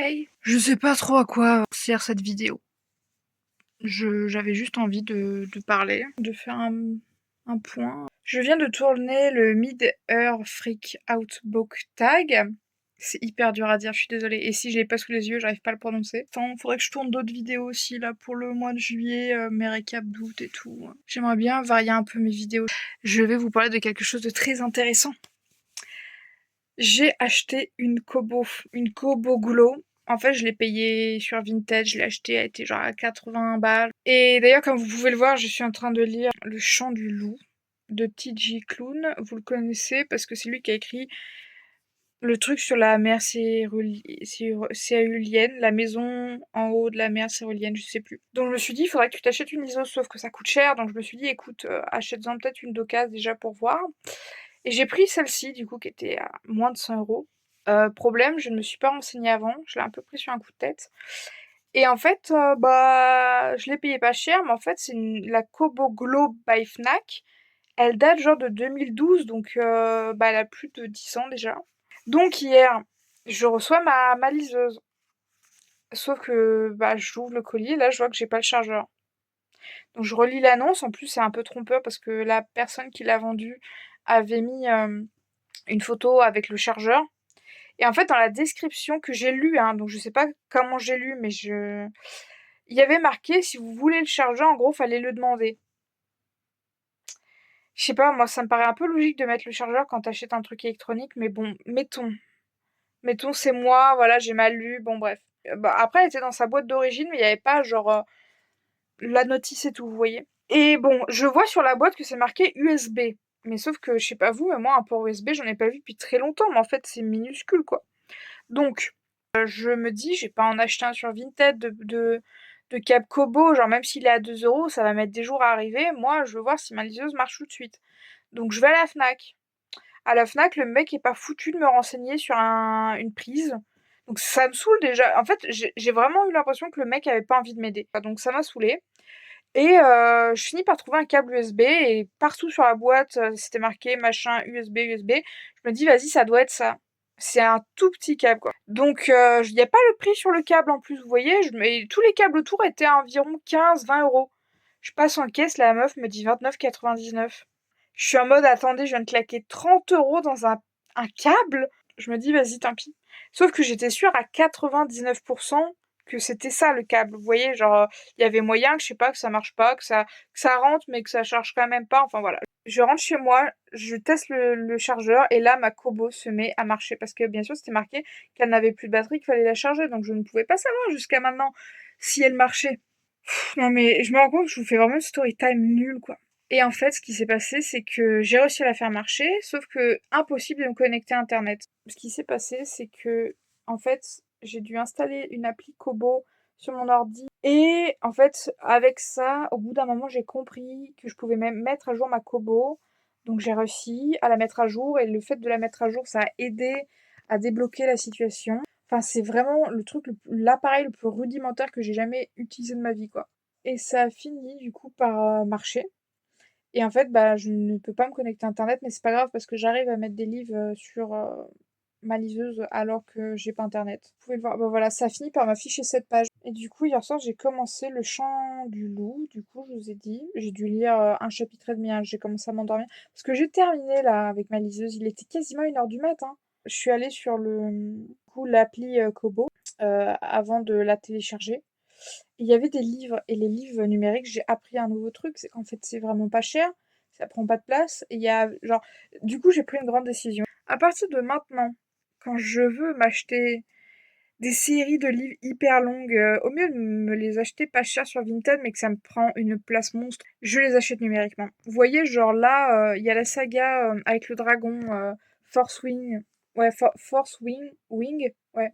Hey, je sais pas trop à quoi sert cette vidéo. J'avais juste envie de parler, de faire un point. Je viens de tourner le Mid-Ear Freak Out Book Tag. C'est hyper dur à dire, je suis désolée. Et si je l'ai pas sous les yeux, j'arrive pas à le prononcer. Enfin, faudrait que je tourne d'autres vidéos aussi, là, pour le mois de juillet, mes récaps d'août et tout. J'aimerais bien varier un peu mes vidéos. Je vais vous parler de quelque chose de très intéressant. J'ai acheté une Kobo Glow. En fait, je l'ai payé sur Vinted, je l'ai acheté, elle était genre à 80 balles. Et d'ailleurs, comme vous pouvez le voir, je suis en train de lire Le Chant du Loup de T.J. Klune. Vous le connaissez parce que c'est lui qui a écrit le truc sur la mer cérulienne, la maison en haut de la mer cérulienne, je sais plus. Donc je me suis dit, il faudrait que tu t'achètes une liseuse, sauf que ça coûte cher. Donc je me suis dit, écoute, achète-en peut-être une d'occasion déjà pour voir. Et j'ai pris celle-ci, du coup, qui était à moins de 100 €. Problème, je ne me suis pas renseignée avant, je l'ai un peu pris sur un coup de tête. Et en fait, bah, je l'ai payé pas cher, mais en fait, c'est la Kobo Glow by Fnac. Elle date genre de 2012, donc bah, elle a plus de 10 ans déjà. Donc hier, je reçois ma liseuse. Sauf que bah, j'ouvre le colis, là, je vois que j'ai pas le chargeur. Donc je relis l'annonce, en plus c'est un peu trompeur parce que la personne qui l'a vendue avait mis une photo avec le chargeur. Et en fait, dans la description que j'ai lue, hein, donc je sais pas comment j'ai lu, mais il y avait marqué si vous voulez le chargeur, en gros, fallait le demander. Je sais pas, moi ça me paraît un peu logique de mettre le chargeur quand t'achètes un truc électronique, mais bon, mettons c'est moi, voilà, j'ai mal lu, bon bref. Bah, après, elle était dans sa boîte d'origine, mais il n'y avait pas genre la notice et tout, vous voyez. Et bon, je vois sur la boîte que c'est marqué USB. Mais sauf que, je sais pas vous, mais moi, un port USB, j'en ai pas vu depuis très longtemps, mais en fait, c'est minuscule, quoi. Donc, je me dis, je vais pas en acheter un sur Vinted de câble Kobo, genre même s'il est à 2 €, ça va mettre des jours à arriver. Moi, je veux voir si ma liseuse marche tout de suite. Donc, je vais à la Fnac. À la Fnac, le mec est pas foutu de me renseigner sur une prise. Donc, ça me saoule déjà. En fait, j'ai vraiment eu l'impression que le mec avait pas envie de m'aider. Donc, ça m'a saoulé. Et je finis par trouver un câble USB et partout sur la boîte, c'était marqué machin USB, USB. Je me dis: «Vas-y, ça doit être ça». C'est un tout petit câble, quoi. Donc il y a pas le prix sur le câble en plus, vous voyez? Et tous les câbles autour étaient à environ 15-20 €. Je passe en caisse, la meuf me dit 29,99 €. Je suis en mode: «Attendez, je viens de claquer 30 € dans un câble?» Je me dis: «Vas-y, tant pis». Sauf que j'étais sûre à 99 que c'était ça le câble. Vous voyez, genre, il y avait moyen que, je sais pas, que ça marche pas, que ça rentre, mais que ça charge quand même pas. Enfin voilà. Je rentre chez moi, je teste le chargeur, et là, ma Kobo se met à marcher. Parce que bien sûr, c'était marqué qu'elle n'avait plus de batterie, qu'il fallait la charger. Donc je ne pouvais pas savoir jusqu'à maintenant si elle marchait. Non mais je me rends compte que je vous fais vraiment une story time nulle, quoi. Et en fait, ce qui s'est passé, c'est que j'ai réussi à la faire marcher, sauf que impossible de me connecter à Internet. Ce qui s'est passé, c'est que, en fait, j'ai dû installer une appli Kobo sur mon ordi. Et en fait, avec ça, au bout d'un moment, j'ai compris que je pouvais même mettre à jour ma Kobo. Donc j'ai réussi à la mettre à jour, et le fait de la mettre à jour, ça a aidé à débloquer la situation. Enfin, c'est vraiment l'appareil le plus rudimentaire que j'ai jamais utilisé de ma vie, quoi. Et ça a fini du coup par marcher. Et en fait, bah, je ne peux pas me connecter à internet, mais c'est pas grave parce que j'arrive à mettre des livres sur ma liseuse alors que j'ai pas internet. Vous pouvez le voir, bah voilà, ça a fini par m'afficher cette page. Et du coup, hier soir, j'ai commencé Le Chant du Loup. Du coup, je vous ai dit, j'ai dû lire un chapitre et demi, hein. J'ai commencé à m'endormir parce que j'ai terminé là avec ma liseuse. Il était quasiment 1 h du matin. Je suis allée sur l'appli Kobo avant de la télécharger. Il y avait des livres, et les livres numériques, j'ai appris un nouveau truc, c'est qu'en fait c'est vraiment pas cher, ça prend pas de place, et il y a genre, du coup j'ai pris une grande décision. À partir de maintenant, quand je veux m'acheter des séries de livres hyper longues, au mieux de me les acheter pas cher sur Vinted, mais que ça me prend une place monstre, je les achète numériquement. Vous voyez, genre là, il y a la saga avec le dragon, Force Wing, ouais, Wing, ouais.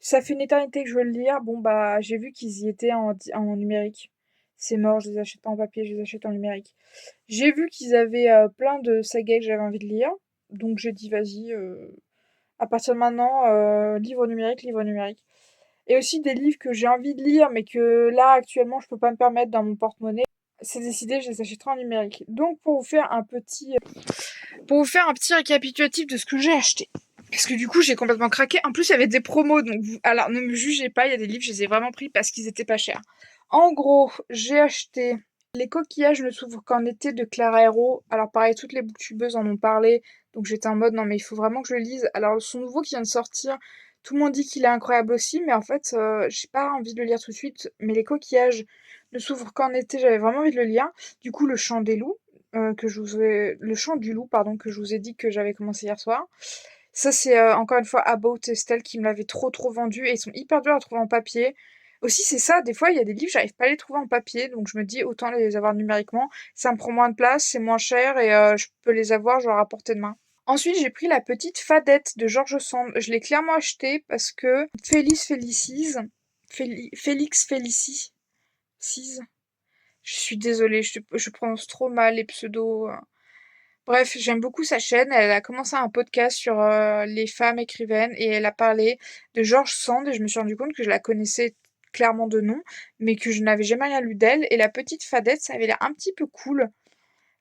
Ça fait une éternité que je veux le lire. Bon, bah, j'ai vu qu'ils y étaient en numérique. C'est mort, je les achète pas en papier, je les achète en numérique. J'ai vu qu'ils avaient plein de sagas que j'avais envie de lire. Donc j'ai dit, vas-y, à partir de maintenant, livre numérique, livre numérique. Et aussi des livres que j'ai envie de lire, mais que là, actuellement, je peux pas me permettre dans mon porte-monnaie. C'est décidé, je les achèterai en numérique. Donc pour vous faire un petit récapitulatif de ce que j'ai acheté. Parce que du coup, j'ai complètement craqué. En plus, il y avait des promos, donc alors ne me jugez pas, il y a des livres, je les ai vraiment pris parce qu'ils étaient pas chers. En gros, j'ai acheté Les coquillages ne s'ouvrent qu'en été de Clara Hero. Alors pareil, toutes les booktubeuses en ont parlé, donc j'étais en mode non mais il faut vraiment que je le lise. Alors son nouveau qui vient de sortir, tout le monde dit qu'il est incroyable aussi, mais en fait, j'ai pas envie de le lire tout de suite. Mais Les coquillages ne s'ouvrent qu'en été, j'avais vraiment envie de le lire. Du coup, Le chant du loup, pardon, que je vous ai dit que j'avais commencé hier soir. Ça, c'est encore une fois About Estelle qui me l'avait trop vendu et ils sont hyper durs à trouver en papier. Aussi, c'est ça, des fois, il y a des livres, j'arrive pas à les trouver en papier, donc je me dis autant les avoir numériquement. Ça me prend moins de place, c'est moins cher et je peux les avoir genre à portée de main. Ensuite, j'ai pris La Petite Fadette de George Sand. Je l'ai clairement acheté parce que Félix Félicie, Cise. Je suis désolée, je prononce trop mal les pseudos. Bref, j'aime beaucoup sa chaîne. Elle a commencé un podcast sur les femmes écrivaines et elle a parlé de George Sand et je me suis rendu compte que je la connaissais clairement de nom, mais que je n'avais jamais rien lu d'elle. Et La Petite Fadette, ça avait l'air un petit peu cool.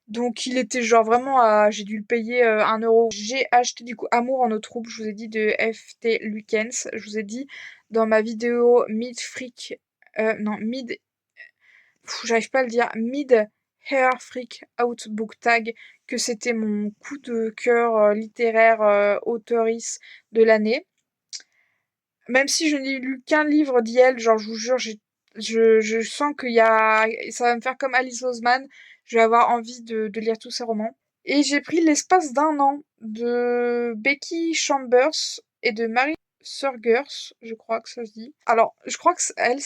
Donc il était genre vraiment à... J'ai dû le payer 1 euro. J'ai acheté du coup Amour en eau trouble, je vous ai dit, de F.T. Lukens. Je vous ai dit dans ma vidéo Mid Freak... non, Mid j'arrive pas à le dire, Mid Hair Freak Out Book Tag, que c'était mon coup de cœur littéraire auteurice de l'année. Même si je n'ai lu qu'un livre d'elle, genre je vous jure, je sens ça va me faire comme Alice Oseman, je vais avoir envie de lire tous ses romans. Et j'ai pris L'espace d'un an de Becky Chambers et de Mary Surgers, je crois que ça se dit. Alors, je crois que elle,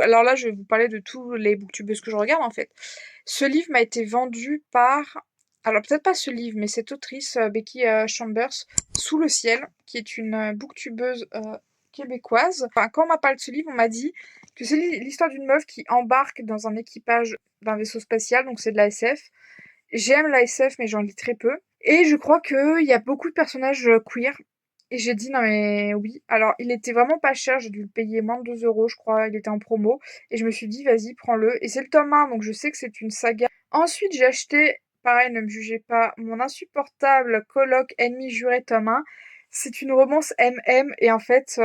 alors là, je vais vous parler de tous les booktubeuses que je regarde, en fait. Ce livre m'a été vendu par... Alors, peut-être pas ce livre, mais cette autrice, Becky Chambers, Sous le ciel, qui est une booktubeuse québécoise. Enfin, quand on m'a parlé de ce livre, on m'a dit que c'est l'histoire d'une meuf qui embarque dans un équipage d'un vaisseau spatial, donc c'est de la SF. J'aime la SF, mais j'en lis très peu. Et je crois qu'il y a beaucoup de personnages queer. Et j'ai dit, non mais oui. Alors, il était vraiment pas cher, j'ai dû le payer moins de 2 euros, je crois. Il était en promo. Et je me suis dit, vas-y, prends-le. Et c'est le tome 1, donc je sais que c'est une saga. Ensuite, j'ai acheté, pareil, ne me jugez pas, Mon insupportable coloc ennemi juré tome 1. C'est une romance MM, et en fait,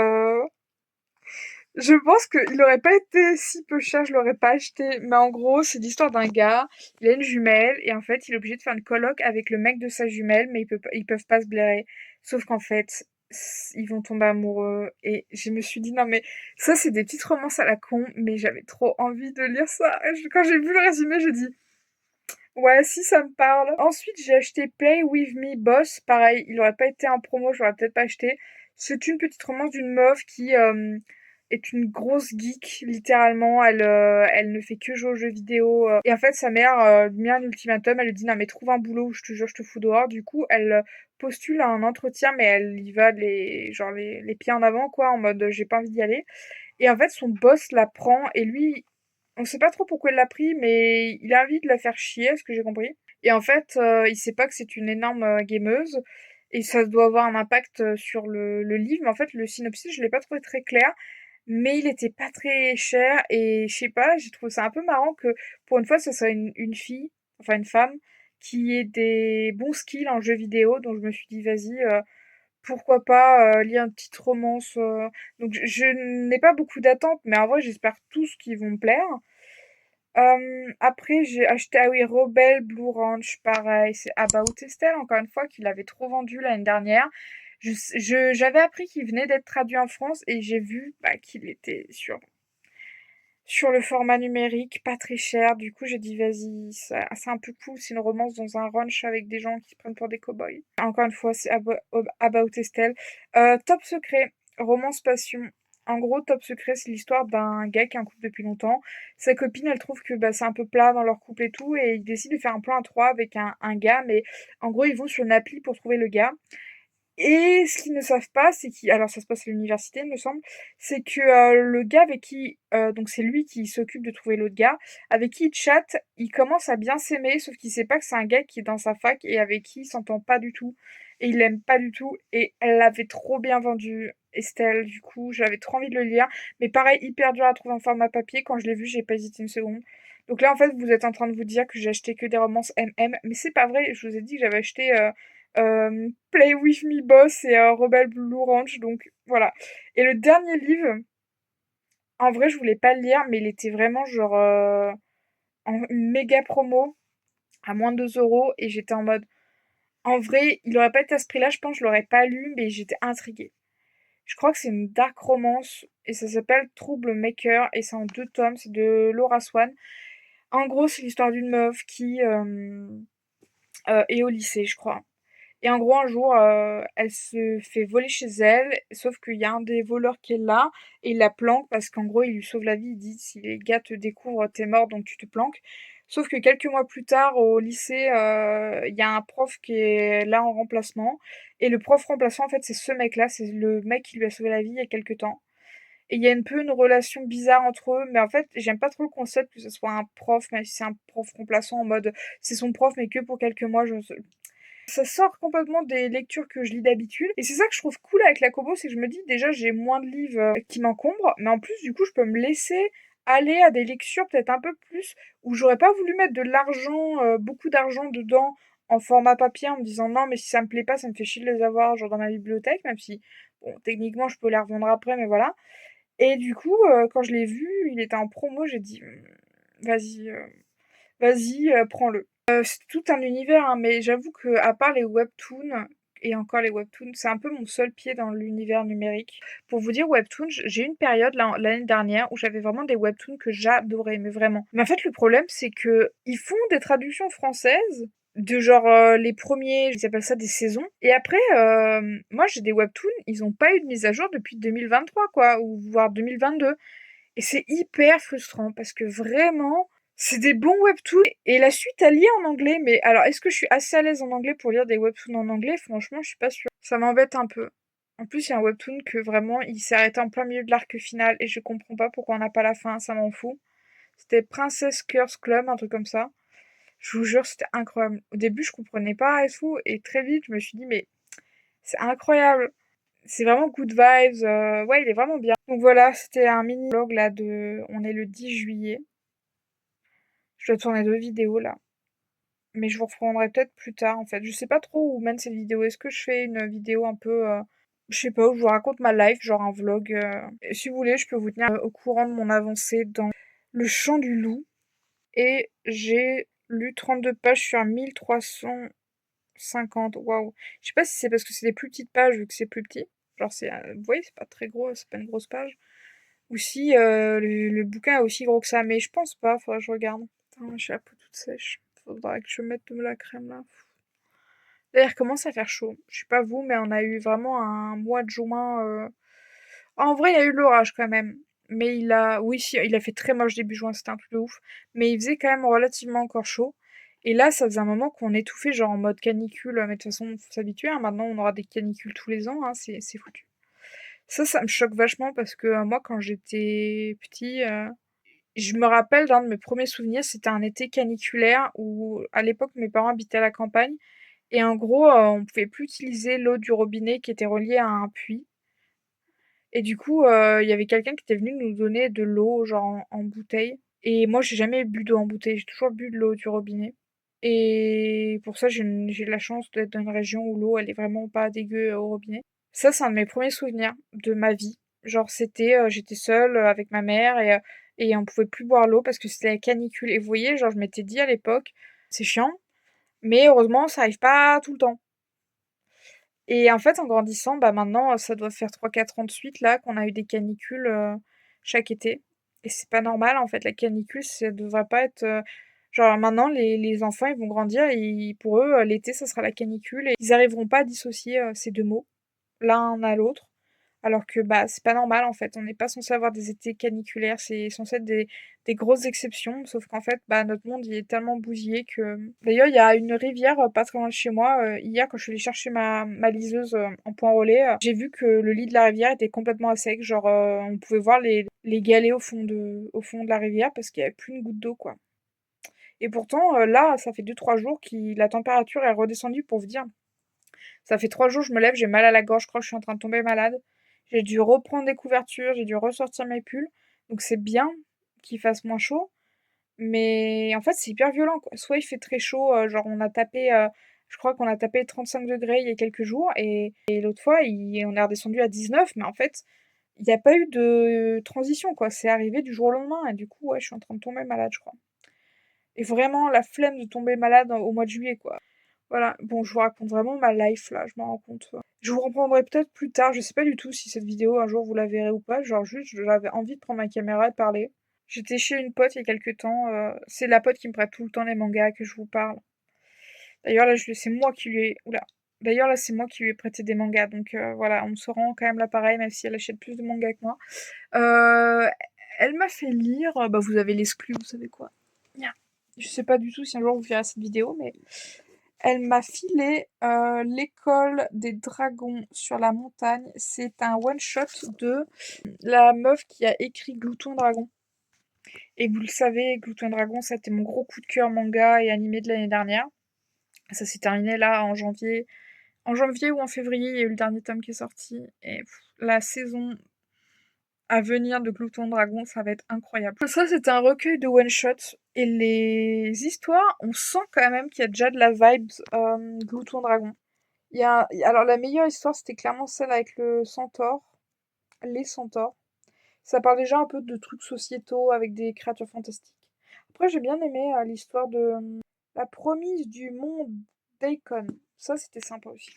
je pense qu'il aurait pas été si peu cher, je l'aurais pas acheté. Mais en gros, c'est l'histoire d'un gars, il a une jumelle, et en fait, il est obligé de faire une coloc avec le mec de sa jumelle, mais ils peuvent pas se blairer. Sauf qu'en fait, ils vont tomber amoureux. Et je me suis dit, non mais, ça c'est des petites romances à la con, mais j'avais trop envie de lire ça. Quand j'ai vu le résumé, j'ai dit, ouais, si ça me parle. Ensuite, j'ai acheté Play With Me Boss. Pareil, il aurait pas été en promo, je l'aurais peut-être pas acheté. C'est une petite romance d'une meuf qui est une grosse geek, littéralement. Elle ne fait que jouer aux jeux vidéo. Et en fait, sa mère lui met un ultimatum. Elle lui dit, non mais trouve un boulot ou je te jure, je te fous dehors. Du coup, elle postule à un entretien, mais elle y va les pieds en avant, quoi, en mode j'ai pas envie d'y aller. Et en fait, son boss la prend et lui, on sait pas trop pourquoi il l'a pris, mais il a envie de la faire chier, à ce que j'ai compris. Et en fait, il sait pas que c'est une énorme gameuse. Et ça doit avoir un impact sur le livre. Mais en fait, le synopsis, je l'ai pas trouvé très clair. Mais il était pas très cher. Et je sais pas, j'ai trouvé ça un peu marrant que pour une fois, ce soit une fille, enfin une femme, qui ait des bons skills en jeu vidéo. Donc je me suis dit, vas-y, pourquoi pas lire une petite romance. Donc je n'ai pas beaucoup d'attentes, mais en vrai, j'espère tous qu'ils vont me plaire. Après, j'ai acheté, ah oui, Rebel Blue Ranch, pareil, c'est About Estelle, encore une fois, qu'il avait trop vendu l'année dernière. J'avais appris qu'il venait d'être traduit en France et j'ai vu qu'il était sur le format numérique, pas très cher. Du coup, j'ai dit, vas-y, c'est un peu cool, c'est une romance dans un ranch avec des gens qui se prennent pour des cow-boys. Encore une fois, c'est About Estelle. Top Secret, romance passion. En gros, Top Secret, c'est l'histoire d'un gars qui est en couple depuis longtemps. Sa copine, elle trouve que c'est un peu plat dans leur couple et tout, et ils décident de faire un plan à trois avec un gars, mais en gros, ils vont sur une appli pour trouver le gars. Et ce qu'ils ne savent pas, c'est alors ça se passe à l'université, il me semble, c'est que le gars avec qui, donc c'est lui qui s'occupe de trouver l'autre gars, avec qui il chatte, il commence à bien s'aimer, sauf qu'il sait pas que c'est un gars qui est dans sa fac et avec qui il s'entend pas du tout, et il l'aime pas du tout, et elle l'avait trop bien vendu, Estelle, du coup, j'avais trop envie de le lire, mais pareil, hyper dur à trouver en format papier, quand je l'ai vu, j'ai pas hésité une seconde. Donc là, en fait, vous êtes en train de vous dire que j'ai acheté que des romances MM, mais c'est pas vrai, je vous ai dit que j'avais acheté Play With Me Boss et Rebel Blue Ranch, donc voilà. Et le dernier livre, en vrai, je voulais pas le lire, mais il était vraiment genre en méga promo à moins de 2 € et j'étais en mode, en vrai, il aurait pas été à ce prix-là, je pense que je l'aurais pas lu, mais j'étais intriguée. Je crois que c'est une dark romance et ça s'appelle Trouble Maker et c'est en 2 tomes, c'est de Laura Swan. En gros, c'est l'histoire d'une meuf qui est au lycée, je crois. Et en gros, un jour, elle se fait voler chez elle, sauf qu'il y a un des voleurs qui est là, et il la planque parce qu'en gros, il lui sauve la vie. Il dit, si les gars te découvrent, t'es mort, donc tu te planques. Sauf que quelques mois plus tard, au lycée, il y a un prof qui est là en remplacement. Et le prof remplaçant, en fait, c'est ce mec-là, c'est le mec qui lui a sauvé la vie il y a quelques temps. Et il y a un peu une relation bizarre entre eux, mais en fait, j'aime pas trop le concept que ce soit un prof, même si c'est un prof remplaçant en mode c'est son prof, mais que pour quelques mois. Ça sort complètement des lectures que je lis d'habitude. Et c'est ça que je trouve cool avec la Kobo, c'est que je me dis déjà j'ai moins de livres qui m'encombrent, mais en plus du coup je peux me laisser aller à des lectures peut-être un peu plus où j'aurais pas voulu mettre de l'argent, beaucoup d'argent dedans en format papier en me disant non mais si ça me plaît pas ça me fait chier de les avoir genre dans ma bibliothèque même si bon techniquement je peux les revendre après mais voilà. Et du coup quand je l'ai vu il était en promo j'ai dit vas-y vas-y prends-le. C'est tout un univers, hein, mais j'avoue que à part les webtoons, et encore les webtoons, c'est un peu mon seul pied dans l'univers numérique. Pour vous dire, webtoons, j'ai eu une période l'année dernière où j'avais vraiment des webtoons que j'adorais, mais vraiment. Mais en fait, le problème, c'est que ils font des traductions françaises de genre les premiers, ils appellent ça des saisons. Et après, moi j'ai des webtoons, ils ont pas eu de mise à jour depuis 2023, quoi, ou voire 2022. Et c'est hyper frustrant parce que vraiment, c'est des bons webtoons et la suite à lire en anglais. Mais alors, est-ce que je suis assez à l'aise en anglais pour lire des webtoons en anglais? Franchement, je suis pas sûre. Ça m'embête un peu. En plus, il y a un webtoon que vraiment, il s'est arrêté en plein milieu de l'arc final et je comprends pas pourquoi on n'a pas la fin, ça m'en fout. C'était Princess Curse Club, un truc comme ça. Je vous jure, c'était incroyable. Au début, je comprenais pas et tout, et très vite, je me suis dit, mais c'est incroyable. C'est vraiment good vibes. Ouais, il est vraiment bien. Donc voilà, c'était un mini vlog là de. On est le 10 juillet. Je dois tourner 2 vidéos là. Mais je vous reprendrai peut-être plus tard en fait. Je sais pas trop où mène cette vidéo. Est-ce que je fais une vidéo un peu. Je sais pas, où je vous raconte ma life, genre un vlog. Et si vous voulez, je peux vous tenir au courant de mon avancée dans Le Chant du Loup. Et j'ai lu 32 pages sur 1350. Waouh. Je sais pas si c'est parce que c'est des plus petites pages vu que c'est plus petit. Genre, vous voyez, c'est pas très gros, c'est pas une grosse page. Ou si le bouquin est aussi gros que ça, mais je pense pas, faudrait que je regarde. Putain, j'ai la peau toute sèche. Faudra que je mette de la crème là. D'ailleurs, il commence à faire chaud. Je sais pas vous, mais on a eu vraiment un mois de juin. En vrai, il y a eu l'orage quand même. Mais oui, si, il a fait très moche début juin, c'était un truc de ouf. Mais il faisait quand même relativement encore chaud. Et là, ça faisait un moment qu'on étouffait, genre en mode canicule. Mais de toute façon, faut s'habituer, hein. Maintenant, on aura des canicules tous les ans, hein. C'est foutu. Ça me choque vachement parce que moi, quand j'étais petit, je me rappelle d'un de mes premiers souvenirs, c'était un été caniculaire où, à l'époque, mes parents habitaient à la campagne. Et en gros, on pouvait plus utiliser l'eau du robinet qui était reliée à un puits. Et du coup, il y avait quelqu'un qui était venu nous donner de l'eau, genre en bouteille. Et moi, j'ai jamais bu d'eau en bouteille, j'ai toujours bu de l'eau du robinet. Et pour ça, j'ai de la chance d'être dans une région où l'eau, elle est vraiment pas dégueu au robinet. Ça, c'est un de mes premiers souvenirs de ma vie. Genre, j'étais seule avec ma mère et on pouvait plus boire l'eau parce que c'était la canicule. Et vous voyez, genre, je m'étais dit à l'époque, c'est chiant, mais heureusement, ça arrive pas tout le temps. Et en fait, en grandissant, bah maintenant, ça doit faire 3 4 ans de suite là qu'on a eu des canicules chaque été. Et c'est pas normal en fait, la canicule, ça devrait pas être. Genre maintenant, les enfants, ils vont grandir et pour eux, l'été, ça sera la canicule et ils arriveront pas à dissocier ces deux mots l'un à l'autre. Alors que bah c'est pas normal en fait, on n'est pas censé avoir des étés caniculaires, c'est censé être des grosses exceptions, sauf qu'en fait bah notre monde il est tellement bousillé que. D'ailleurs il y a une rivière pas très loin de chez moi, hier quand je suis allée chercher ma liseuse en point relais, j'ai vu que le lit de la rivière était complètement à sec, genre on pouvait voir les galets au fond de la rivière parce qu'il y avait plus une goutte d'eau quoi. Et pourtant là ça fait 2 3 jours que la température est redescendue pour vous dire. Ça fait 3 jours, je me lève, j'ai mal à la gorge, je crois que je suis en train de tomber malade. J'ai dû reprendre des couvertures, j'ai dû ressortir mes pulls. Donc c'est bien qu'il fasse moins chaud. Mais en fait, c'est hyper violent, quoi. Soit il fait très chaud, genre on a tapé Je crois qu'on a tapé 35 degrés il y a quelques jours et l'autre fois, on est redescendu à 19, mais en fait, il n'y a pas eu de transition, quoi. C'est arrivé du jour au lendemain et du coup, ouais, je suis en train de tomber malade, je crois. Et vraiment, la flemme de tomber malade au mois de juillet, quoi. Voilà, bon, je vous raconte vraiment ma life là, je m'en rends compte. Je vous reprendrai peut-être plus tard, je sais pas du tout si cette vidéo un jour vous la verrez ou pas, genre juste j'avais envie de prendre ma caméra et de parler. J'étais chez une pote il y a quelques temps, c'est la pote qui me prête tout le temps les mangas que je vous parle. D'ailleurs là c'est moi qui lui ai... Oula. D'ailleurs là c'est moi qui lui ai prêté des mangas, donc voilà, on se rend quand même là pareil, même si elle achète plus de mangas que moi. Euh, Elle m'a fait lire, bah vous avez l'exclu, vous savez quoi. Nya. Je sais pas du tout si un jour vous verrez cette vidéo, mais elle m'a filé l'école des dragons sur la montagne. C'est un one-shot de la meuf qui a écrit Glouton Dragon. Et vous le savez, Glouton Dragon, ça a été mon gros coup de cœur manga et animé de l'année dernière. Ça s'est terminé là en janvier. En janvier ou en février, il y a eu le dernier tome qui est sorti. Et la saison à venir de Glouton Dragon, ça va être incroyable. Ça, c'est un recueil de one-shot. Et les histoires, on sent quand même qu'il y a déjà de la vibe Glouton Dragon. Alors la meilleure histoire, c'était clairement celle avec le centaure, les centaures. Ça parle déjà un peu de trucs sociétaux avec des créatures fantastiques. Après, j'ai bien aimé l'histoire de la promise du monde Daikon. Ça, c'était sympa aussi.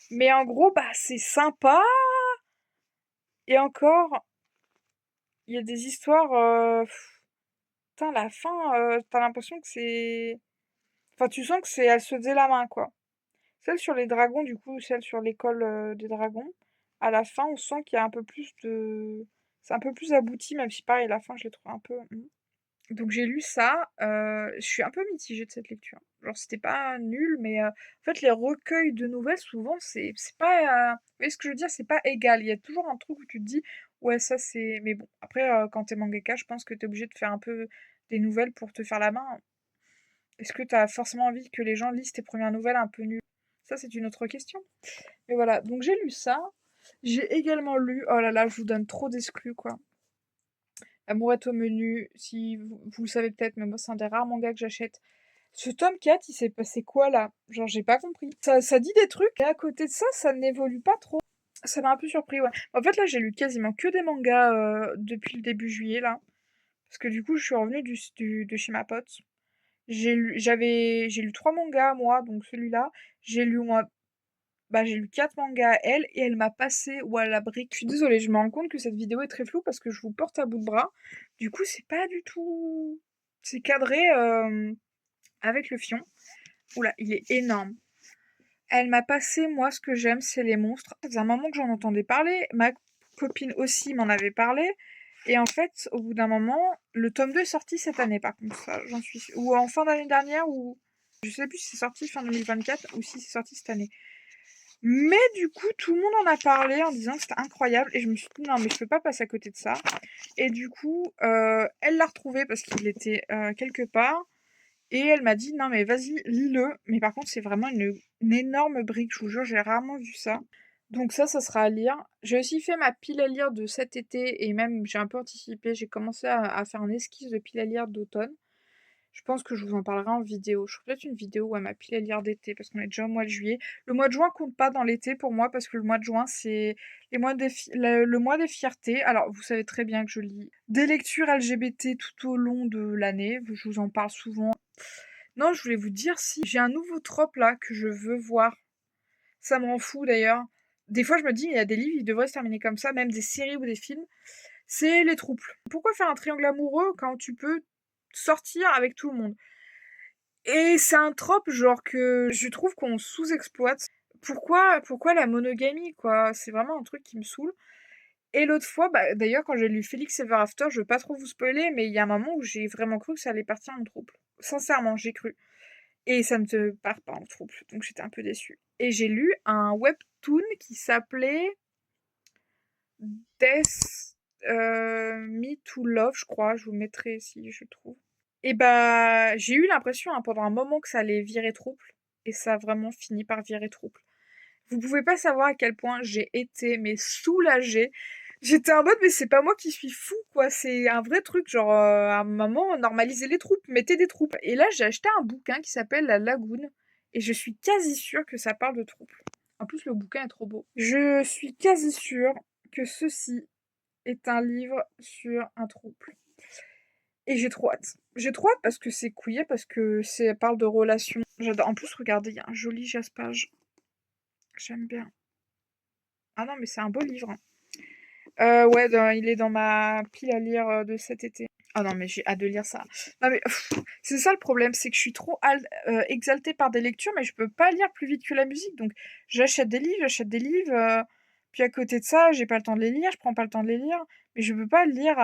Mais en gros, bah, c'est sympa. Et encore, il y a des histoires. Putain, la fin, t'as l'impression que c'est. Enfin, tu sens que c'est. Elle se faisait la main, quoi. Celle sur les dragons, du coup, celle sur l'école des dragons, à la fin, on sent qu'il y a un peu plus de... C'est un peu plus abouti, même si pareil, la fin, je l'ai trouvé un peu... Donc j'ai lu ça, je suis un peu mitigée de cette lecture. Genre, c'était pas nul, mais en fait, les recueils de nouvelles, souvent, c'est pas... Vous voyez ce que je veux dire? C'est pas égal. Il y a toujours un truc où tu te dis, ouais, ça c'est... Mais bon, après, quand t'es mangaka, je pense que t'es obligé de faire un peu des nouvelles pour te faire la main. Est-ce que t'as forcément envie que les gens lisent tes premières nouvelles un peu nulles? Ça, c'est une autre question. Mais voilà, donc j'ai lu ça. J'ai également lu, oh là là, je vous donne trop d'exclus, quoi. Amour est au menu, si vous le savez peut-être, mais moi, c'est un des rares mangas que j'achète. Ce tome 4, il s'est passé quoi là? Genre, j'ai pas compris. Ça dit des trucs, et à côté de ça, ça n'évolue pas trop. Ça m'a un peu surpris, ouais. En fait, là, j'ai lu quasiment que des mangas depuis le début juillet, là. Parce que du coup, je suis revenue de chez ma pote. J'ai lu 3 mangas, moi, donc celui-là. J'ai lu, moi, bah, j'ai lu 4 mangas à elle et elle m'a passé ou à la brique. Je suis désolée, je me rends compte que cette vidéo est très floue parce que je vous porte à bout de bras. Du coup, c'est pas du tout. C'est cadré avec le fion. Oula, il est énorme. Elle m'a passé, moi, ce que j'aime, c'est les monstres. Ça faisait un moment que j'en entendais parler. Ma copine aussi m'en avait parlé. Et en fait, au bout d'un moment, le tome 2 est sorti cette année, par contre, ça, j'en suis sûre. Ou en fin d'année dernière, ou. Je sais plus si c'est sorti fin 2024 ou si c'est sorti cette année. Mais du coup, tout le monde en a parlé en disant que c'était incroyable. Et je me suis dit, non, mais je peux pas passer à côté de ça. Et du coup, elle l'a retrouvé parce qu'il était quelque part. Et elle m'a dit, non, mais vas-y, lis-le. Mais par contre, c'est vraiment une énorme brique. Je vous jure, j'ai rarement vu ça. Donc ça sera à lire. J'ai aussi fait ma pile à lire de cet été. Et même, j'ai un peu anticipé. J'ai commencé à faire un esquisse de pile à lire d'automne. Je pense que je vous en parlerai en vidéo. Je ferai peut-être une vidéo où elle m'a pile à lire d'été parce qu'on est déjà au mois de juillet. Le mois de juin compte pas dans l'été pour moi parce que le mois de juin c'est le mois des fiertés. Alors vous savez très bien que je lis des lectures LGBT tout au long de l'année. Je vous en parle souvent. Non, je voulais vous dire si j'ai un nouveau trope là que je veux voir. Ça me rend fou d'ailleurs. Des fois je me dis il y a des livres, ils devraient se terminer comme ça, même des séries ou des films. C'est les troupes. Pourquoi faire un triangle amoureux quand tu peux sortir avec tout le monde? Et c'est un trope, genre, que je trouve qu'on sous-exploite. Pourquoi la monogamie, quoi? C'est vraiment un truc qui me saoule. Et l'autre fois, bah, d'ailleurs, quand j'ai lu Félix Ever After, je veux pas trop vous spoiler, mais il y a un moment où j'ai vraiment cru que ça allait partir en trouble. Sincèrement, j'ai cru. Et ça ne te part pas en trouble, donc j'étais un peu déçue. Et j'ai lu un webtoon qui s'appelait Death Me to Love, je crois. Je vous mettrai si je trouve. Et bah, j'ai eu l'impression pendant un moment que ça allait virer trouble, et ça a vraiment fini par virer trouble. Vous pouvez pas savoir à quel point j'ai été mais soulagée. J'étais en mode mais c'est pas moi qui suis fou quoi, c'est un vrai truc genre à un moment normaliser les troupes, mettez des troupes. Et là j'ai acheté un bouquin qui s'appelle La Lagune Et je suis quasi sûre que ça parle de trouble. En plus, le bouquin est trop beau. Je suis quasi sûre que ceci est un livre sur un trouble. Et j'ai trop hâte. J'ai trop hâte parce que c'est queer, parce que ça parle de relations. J'adore. En plus, regardez, il y a un joli jaspage. J'aime bien. Ah non, mais c'est un beau livre, hein. Ouais, il est dans ma pile à lire de cet été. Ah non, mais j'ai hâte de lire ça. Non, mais c'est ça le problème, c'est que je suis trop exaltée par des lectures, mais je peux pas lire plus vite que la musique. Donc, j'achète des livres. Puis à côté de ça, j'ai pas le temps de les lire, je prends pas le temps de les lire. Mais je peux pas le lire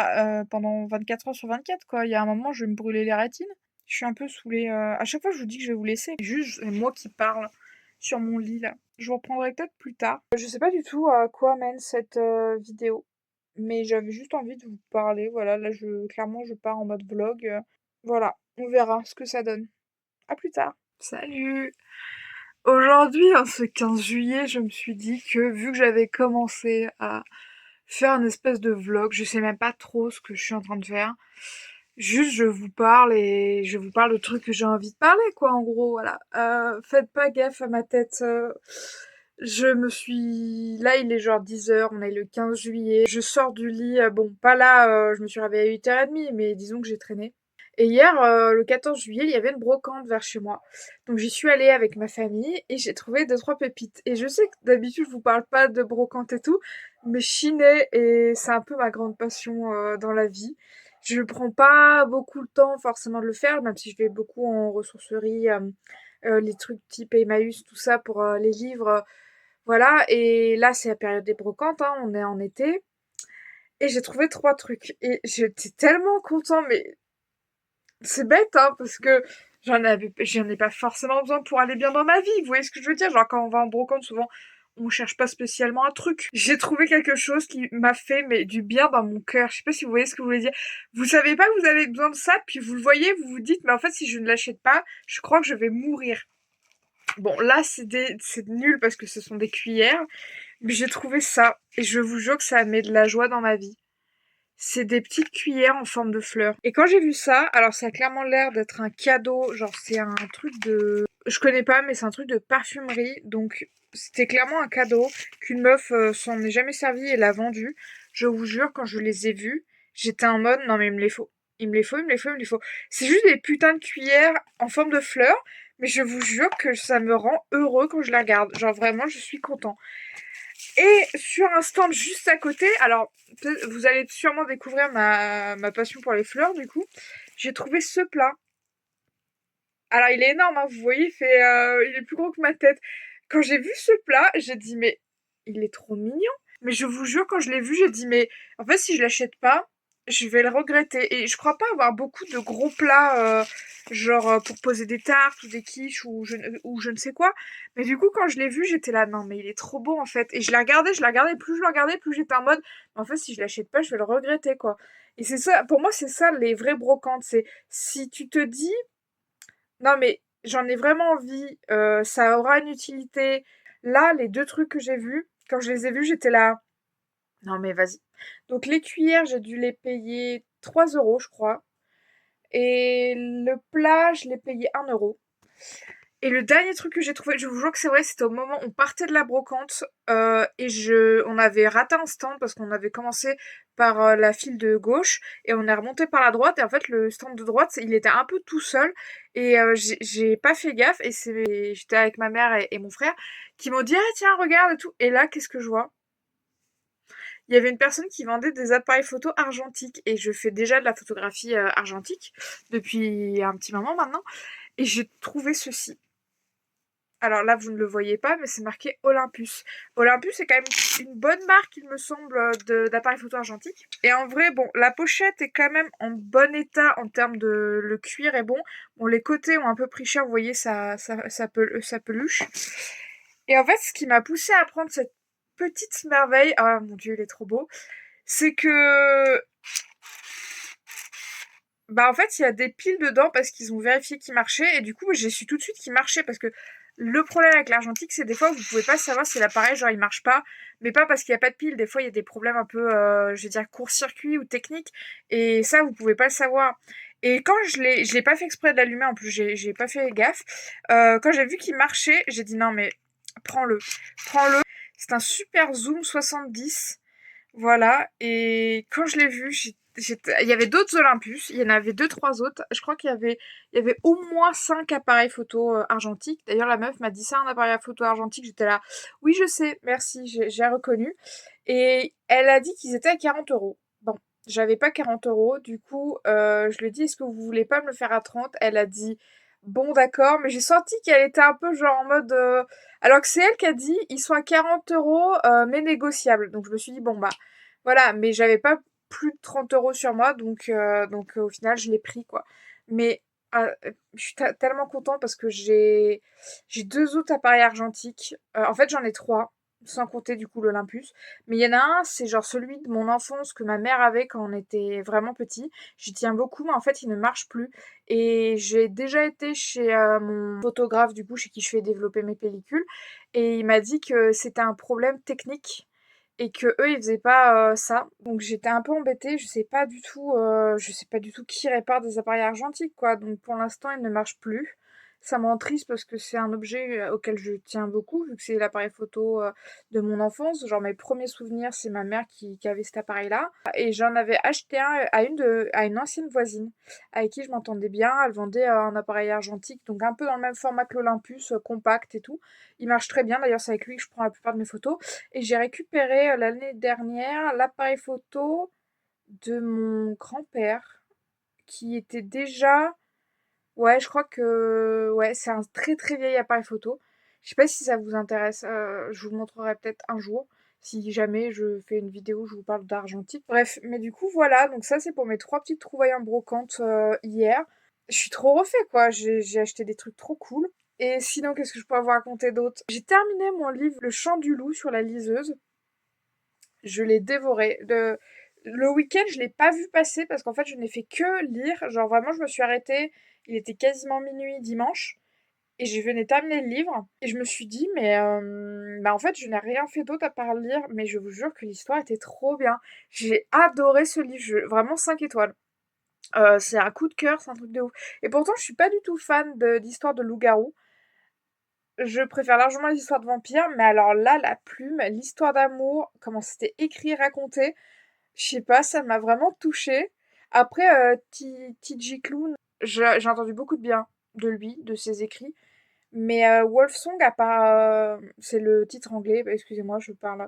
pendant 24 heures sur 24, quoi. Il y a un moment, je vais me brûler les rétines. Je suis un peu saoulée. À chaque fois, je vous dis que je vais vous laisser. Juste, c'est moi qui parle sur mon lit, là. Je vous reprendrai peut-être plus tard. Je sais pas du tout à quoi mène cette vidéo, mais j'avais juste envie de vous parler. Voilà, là, clairement, je pars en mode vlog. Voilà, on verra ce que ça donne. À plus tard. Salut! Aujourd'hui, en ce 15 juillet, je me suis dit que vu que j'avais commencé à faire une espèce de vlog, je sais même pas trop ce que je suis en train de faire. Juste, je vous parle et je vous parle de trucs que j'ai envie de parler, quoi, en gros, voilà. Faites pas gaffe à ma tête. Je me suis... Là, il est genre 10 heures, on est le 15 juillet. Je sors du lit, bon, pas là, je me suis réveillée à 8h30, mais disons que j'ai traîné. Et hier, le 14 juillet, il y avait une brocante vers chez moi. Donc j'y suis allée avec ma famille et j'ai trouvé deux, trois pépites. Et je sais que d'habitude, je vous parle pas de brocante et tout, mais chiner, et c'est un peu ma grande passion dans la vie. Je prends pas beaucoup le temps forcément de le faire, même si je vais beaucoup en ressourcerie, les trucs type Emmaüs, tout ça pour les livres. Voilà, et là c'est la période des brocantes, hein, on est en été. Et j'ai trouvé trois trucs. Et j'étais tellement content, mais c'est bête, hein, parce que j'en ai pas forcément besoin pour aller bien dans ma vie. Vous voyez ce que je veux dire? Genre, quand on va en brocante, souvent, on cherche pas spécialement un truc. J'ai trouvé quelque chose qui m'a fait, mais du bien dans mon cœur. Je sais pas si vous voyez ce que vous voulez dire. Vous savez pas que vous avez besoin de ça, puis vous le voyez, vous vous dites, mais en fait, si je ne l'achète pas, je crois que je vais mourir. Bon, là, c'est nul parce que ce sont des cuillères, mais j'ai trouvé ça, et je vous jure que ça met de la joie dans ma vie. C'est des petites cuillères en forme de fleurs. Et quand j'ai vu ça, alors ça a clairement l'air d'être un cadeau, genre c'est un truc de... Je connais pas, mais c'est un truc de parfumerie, donc c'était clairement un cadeau qu'une meuf s'en est jamais servi et l'a vendu. Je vous jure, quand je les ai vus, j'étais en mode, non mais il me les faut. Il me les faut, il me les faut, il me les faut. C'est juste des putains de cuillères en forme de fleurs, mais je vous jure que ça me rend heureux quand je la regarde. Genre vraiment, je suis content. Et sur un stand juste à côté, alors vous allez sûrement découvrir ma passion pour les fleurs du coup, j'ai trouvé ce plat. Alors il est énorme, hein, vous voyez, il est plus gros que ma tête. Quand j'ai vu ce plat, j'ai dit mais il est trop mignon. Mais je vous jure, quand je l'ai vu, j'ai dit mais en fait si je l'achète pas, je vais le regretter. Et je crois pas avoir beaucoup de gros plats, genre pour poser des tartes ou des quiches ou je ne sais quoi. Mais du coup, quand je l'ai vu, j'étais là, non mais il est trop beau en fait. Et je la regardais, plus je le regardais, plus j'étais en mode, en fait si je l'achète pas, je vais le regretter quoi. Et c'est ça, pour moi c'est ça les vraies brocantes, c'est si tu te dis, non mais j'en ai vraiment envie, ça aura une utilité. Là, les deux trucs que j'ai vus, quand je les ai vus, j'étais là, non mais vas-y. Donc les cuillères, j'ai dû les payer 3 euros, je crois. Et le plat, je l'ai payé 1 euro. Et le dernier truc que j'ai trouvé, je vous jure que c'est vrai, c'était au moment où on partait de la brocante on avait raté un stand parce qu'on avait commencé par la file de gauche et on est remonté par la droite et en fait le stand de droite il était un peu tout seul et j'ai pas fait gaffe et j'étais avec ma mère et mon frère qui m'ont dit ah tiens regarde et tout et là qu'est-ce que je vois? Il y avait une personne qui vendait des appareils photo argentiques et je fais déjà de la photographie argentique depuis un petit moment maintenant et j'ai trouvé ceci. Alors là, vous ne le voyez pas, mais c'est marqué Olympus. Olympus est quand même une bonne marque, il me semble, d'appareils photo argentiques. Et en vrai, bon, la pochette est quand même en bon état en termes de... Le cuir est bon. Bon, les côtés ont un peu pris cher, vous voyez, ça peluche. Et en fait, ce qui m'a poussé à prendre cette petite merveille... Ah mon dieu, il est trop beau. C'est que... Bah en fait, il y a des piles dedans parce qu'ils ont vérifié qu'ils marchaient. Et du coup, j'ai su tout de suite qu'ils marchaient parce que le problème avec l'argentique, c'est des fois vous pouvez pas savoir si l'appareil genre il marche pas, mais pas parce qu'il y a pas de pile. Des fois il y a des problèmes un peu, je vais dire court-circuit ou technique, et ça vous pouvez pas le savoir. Et quand je l'ai pas fait exprès de l'allumer, en plus, j'ai pas fait gaffe. Quand j'ai vu qu'il marchait, j'ai dit non, mais prends-le, prends-le. C'est un super zoom 70. Voilà. Et quand je l'ai vu, il y avait d'autres Olympus. Il y en avait deux, trois autres. Je crois il y avait au moins cinq appareils photo argentiques. D'ailleurs, la meuf m'a dit ça, un appareil photo argentique. J'étais là. Oui, je sais. Merci. J'ai reconnu. Et elle a dit qu'ils étaient à 40 euros. Bon, j'avais pas 40 euros. Du coup, je lui ai dit, est-ce que vous voulez pas me le faire à 30? Elle a dit, bon, d'accord. Mais j'ai senti qu'elle était un peu genre en mode. Alors que c'est elle qui a dit, ils sont à 40 euros, mais négociables. Donc je me suis dit, bon, bah, voilà. Mais j'avais pas plus de 30 euros sur moi. Donc au final, je l'ai pris, quoi. Mais je suis tellement contente parce que j'ai deux autres appareils argentiques. En fait, j'en ai trois sans compter du coup l'Olympus. Mais il y en a un, c'est genre celui de mon enfance que ma mère avait quand on était vraiment petit. J'y tiens beaucoup, mais en fait, il ne marche plus. Et j'ai déjà été chez mon photographe, du coup, chez qui je fais développer mes pellicules. Et il m'a dit que c'était un problème technique et que eux, ils faisaient pas ça. Donc j'étais un peu embêtée. Je sais pas du tout qui répare des appareils argentiques, quoi. Donc pour l'instant, ils ne marchent plus. Ça me rend triste parce que c'est un objet auquel je tiens beaucoup, vu que c'est l'appareil photo de mon enfance. Genre mes premiers souvenirs, c'est ma mère qui avait cet appareil-là. Et j'en avais acheté un à une ancienne voisine avec qui je m'entendais bien. Elle vendait un appareil argentique, donc un peu dans le même format que l'Olympus, compact et tout. Il marche très bien, d'ailleurs c'est avec lui que je prends la plupart de mes photos. Et j'ai récupéré l'année dernière l'appareil photo de mon grand-père qui était déjà... Ouais, je crois que ouais, c'est un très très vieil appareil photo. Je sais pas si ça vous intéresse, je vous montrerai peut-être un jour, si jamais je fais une vidéo où je vous parle d'argentique. Bref, mais du coup voilà, donc ça c'est pour mes trois petites trouvailles en brocante hier. Je suis trop refait quoi, j'ai acheté des trucs trop cool. Et sinon, qu'est-ce que je peux vous raconter d'autre? J'ai terminé mon livre Le Chant du loup sur la liseuse. Je l'ai dévoré. Le week-end, je l'ai pas vu passer parce qu'en fait, je n'ai fait que lire. Genre vraiment, je me suis arrêtée. Il était quasiment minuit dimanche et je venais terminer le livre et je me suis dit mais bah en fait, je n'ai rien fait d'autre à part lire. Mais je vous jure que l'histoire était trop bien. J'ai adoré ce livre. Vraiment 5 étoiles. C'est un coup de cœur, c'est un truc de ouf. Et pourtant, je suis pas du tout fan d'histoires de loup-garou. Je préfère largement les histoires de vampires, mais alors là, la plume, l'histoire d'amour, comment c'était écrit, raconté, je sais pas, ça m'a vraiment touchée. Après, T.J. Klune, j'ai entendu beaucoup de bien de lui, de ses écrits. Mais Wolfsong, à part, c'est le titre anglais, bah, excusez-moi, je parle.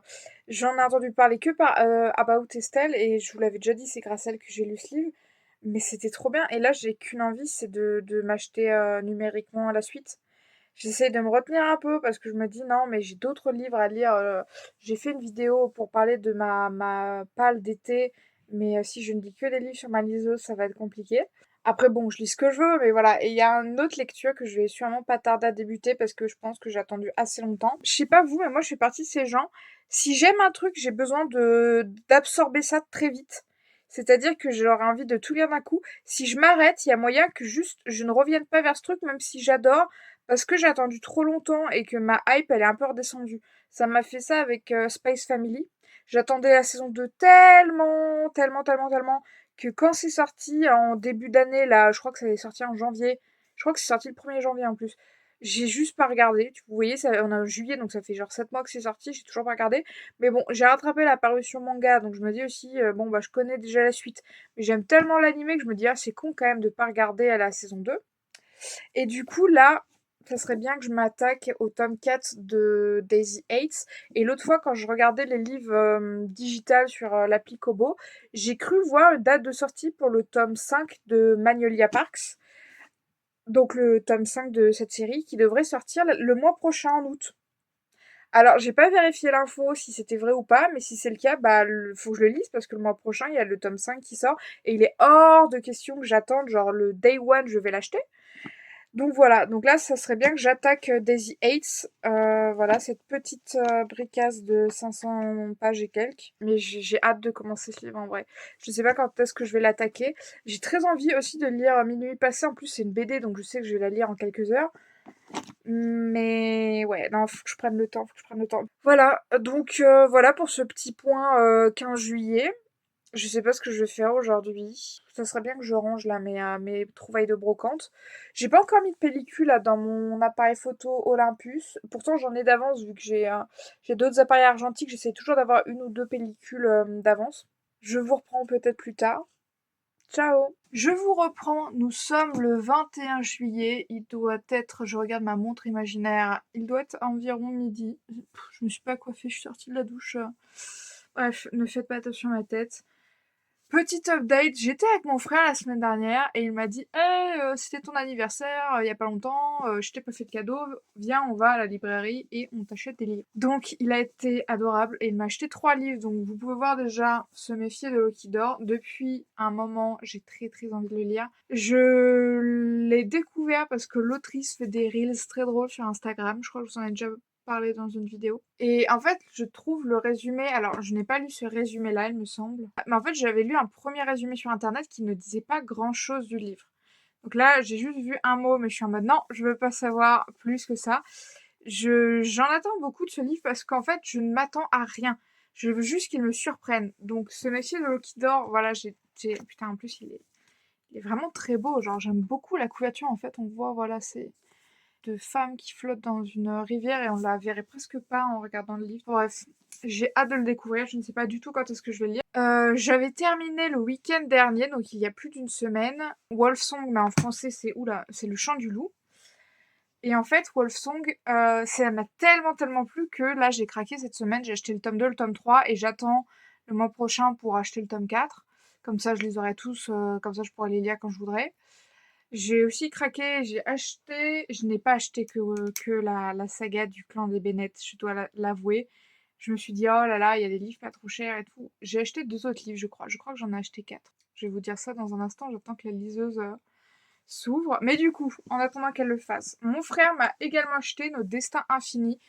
J'en ai entendu parler que par About Estelle, et je vous l'avais déjà dit, c'est grâce à elle que j'ai lu ce livre. Mais c'était trop bien. Et là, j'ai qu'une envie, c'est de m'acheter numériquement la suite. J'essaie de me retenir un peu parce que je me dis non, mais j'ai d'autres livres à lire. J'ai fait une vidéo pour parler de ma palle d'été, mais si je ne lis que des livres sur ma liseuse, ça va être compliqué. Après, bon, je lis ce que je veux, mais voilà. Et il y a une autre lecture que je vais sûrement pas tarder à débuter parce que je pense que j'ai attendu assez longtemps. Je sais pas vous, mais moi je fais partie de ces gens. Si j'aime un truc, j'ai besoin d'absorber ça très vite. C'est-à-dire que j'aurais envie de tout lire d'un coup. Si je m'arrête, il y a moyen que juste je ne revienne pas vers ce truc, même si j'adore, parce que j'ai attendu trop longtemps et que ma hype elle est un peu redescendue. Ça m'a fait ça avec Space Family. J'attendais la saison 2 tellement, tellement, tellement, tellement que quand c'est sorti en début d'année, là, je crois que ça est sorti en janvier. Je crois que c'est sorti le 1er janvier en plus. J'ai juste pas regardé. Vous voyez, ça, on est en juillet, donc ça fait genre 7 mois que c'est sorti, j'ai toujours pas regardé. Mais bon, j'ai rattrapé la parution manga, donc je me dis aussi, bon, bah, je connais déjà la suite. Mais j'aime tellement l'animé que je me dis, ah, c'est con quand même de pas regarder à la saison 2. Et du coup, là, ça serait bien que je m'attaque au tome 4 de Daisy Hates. Et l'autre fois, quand je regardais les livres digitales sur l'appli Kobo, j'ai cru voir une date de sortie pour le tome 5 de Magnolia Parks. Donc le tome 5 de cette série qui devrait sortir le mois prochain en août. Alors, j'ai pas vérifié l'info si c'était vrai ou pas, mais si c'est le cas, bah, faut que je le lise parce que le mois prochain, il y a le tome 5 qui sort et il est hors de question que j'attende, genre le day one, je vais l'acheter. Donc voilà, donc là, ça serait bien que j'attaque Daisy Hates. Voilà, cette petite bricasse de 500 pages et quelques. Mais j'ai hâte de commencer ce livre en vrai. Je sais pas quand est-ce que je vais l'attaquer. J'ai très envie aussi de lire Minuit passé. En plus, c'est une BD, donc je sais que je vais la lire en quelques heures. Mais ouais, non, faut que je prenne le temps, faut que je prenne le temps. Voilà, donc voilà pour ce petit point 15 juillet. Je sais pas ce que je vais faire aujourd'hui. Ça serait bien que je range là mes trouvailles de brocante. J'ai pas encore mis de pellicule là dans mon appareil photo Olympus. Pourtant j'en ai d'avance vu que j'ai d'autres appareils argentiques. J'essaie toujours d'avoir une ou deux pellicules d'avance. Je vous reprends peut-être plus tard. Ciao! Je vous reprends, nous sommes le 21 juillet, il doit être, je regarde ma montre imaginaire, il doit être environ midi. Je me suis pas coiffée, je suis sortie de la douche. Bref, ne faites pas attention à ma tête. Petite update, j'étais avec mon frère la semaine dernière et il m'a dit hey, c'était ton anniversaire il y a pas longtemps, je t'ai pas fait de cadeau, viens on va à la librairie et on t'achète des livres. Donc il a été adorable et il m'a acheté 3 livres, donc vous pouvez voir déjà se méfier de l'eau qui dort. Depuis un moment j'ai très très envie de le lire. Je l'ai découvert parce que l'autrice fait des reels très drôles sur Instagram, je crois que je vous en ai déjà parlé dans une vidéo. Et en fait, je trouve le résumé, alors je n'ai pas lu ce résumé-là, il me semble, mais en fait, j'avais lu un premier résumé sur internet qui ne disait pas grand-chose du livre. Donc là, j'ai juste vu un mot, mais je suis en mode non, je veux pas savoir plus que ça. J'en attends beaucoup de ce livre parce qu'en fait, je ne m'attends à rien. Je veux juste qu'il me surprenne. Donc, ce métier de l'eau qui dort, voilà, putain, en plus, il est vraiment très beau. Genre, j'aime beaucoup la couverture. En fait, on voit, voilà, c'est de femmes qui flottent dans une rivière et on la verrait presque pas en regardant le livre. Bref, j'ai hâte de le découvrir, je ne sais pas du tout quand est-ce que je vais le lire. J'avais terminé le week-end dernier, donc il y a plus d'une semaine, Wolfsong, mais en français c'est oula, c'est le chant du loup. Et en fait, Wolfsong, ça m'a tellement plu que là j'ai craqué cette semaine, j'ai acheté le tome 2, le tome 3 et j'attends le mois prochain pour acheter le tome 4. Comme ça je les aurai tous, comme ça je pourrai les lire quand je voudrais. J'ai aussi craqué, j'ai acheté, je n'ai pas acheté que la saga du clan des Bennett, je dois l'avouer. Je me suis dit, oh là là, il y a des livres pas trop chers et tout. J'ai acheté 2 autres livres, je crois. Je crois que j'en ai acheté 4. Je vais vous dire ça dans un instant, j'attends que la liseuse s'ouvre. Mais du coup, en attendant qu'elle le fasse, mon frère m'a également acheté Notre Destin Infini.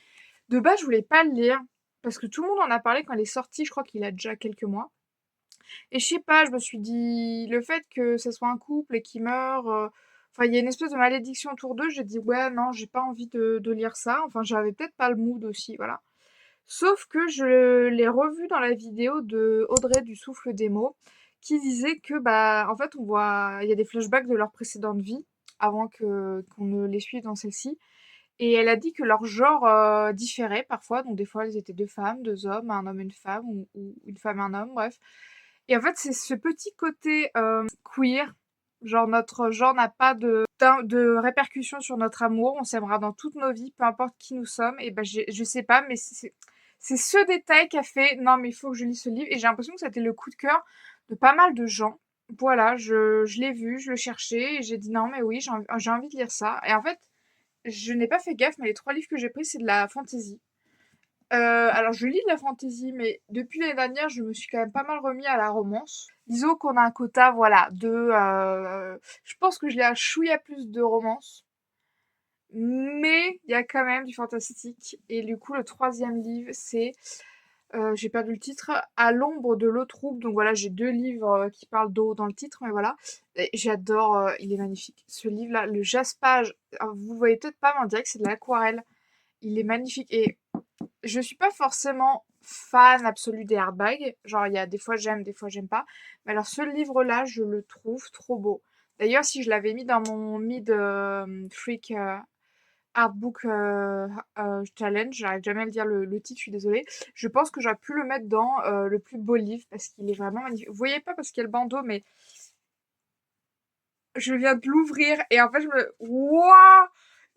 De base, je voulais pas le lire, parce que tout le monde en a parlé quand il est sorti, je crois qu'il a déjà quelques mois. Et je sais pas, je me suis dit, le fait que ça soit un couple et qu'il meurt, enfin, il y a une espèce de malédiction autour d'eux, j'ai dit, ouais, non, j'ai pas envie de lire ça. Enfin, j'avais peut-être pas le mood aussi, voilà. Sauf que je l'ai revu dans la vidéo de Audrey du Souffle des mots, qui disait que, bah, en fait, il y a des flashbacks de leur précédente vie, avant qu'on ne les suive dans celle-ci. Et elle a dit que leur genre différait parfois, donc des fois elles étaient 2 femmes, 2 hommes, un homme et une femme, ou une femme et un homme, bref. Et en fait, c'est ce petit côté queer, genre notre genre n'a pas de répercussions sur notre amour, on s'aimera dans toutes nos vies, peu importe qui nous sommes. Et ben je sais pas, mais c'est ce détail qui a fait non mais il faut que je lise ce livre. Et j'ai l'impression que c'était le coup de cœur de pas mal de gens. Voilà, je l'ai vu, je le cherchais et j'ai dit non mais oui, j'ai envie de lire ça. Et en fait, je n'ai pas fait gaffe, mais les 3 livres que j'ai pris, c'est de la fantasy. Alors je lis de la fantasy, mais depuis l'année dernière, je me suis quand même pas mal remis à la romance. Disons qu'on a un quota, voilà, je pense que je l'ai un chouïa plus de romance, mais il y a quand même du fantastique. Et du coup, le 3e livre, c'est, j'ai perdu le titre, À l'ombre de l'eau trouble. Donc voilà, j'ai 2 livres qui parlent d'eau dans le titre, mais voilà. Et j'adore, il est magnifique. Ce livre-là, le jaspage, alors, vous voyez peut-être pas, mais on dirait que c'est de l'aquarelle. Il est magnifique. Et je suis pas forcément fan absolu des hardbags. Genre, il y a des fois j'aime, des fois j'aime pas. Mais alors, ce livre-là, je le trouve trop beau. D'ailleurs, si je l'avais mis dans mon mid freak artbook challenge, j'arrive jamais à le dire le titre, je suis désolée. Je pense que j'aurais pu le mettre dans le plus beau livre parce qu'il est vraiment magnifique. Vous voyez pas parce qu'il y a le bandeau, mais je viens de l'ouvrir et en fait, Waouh!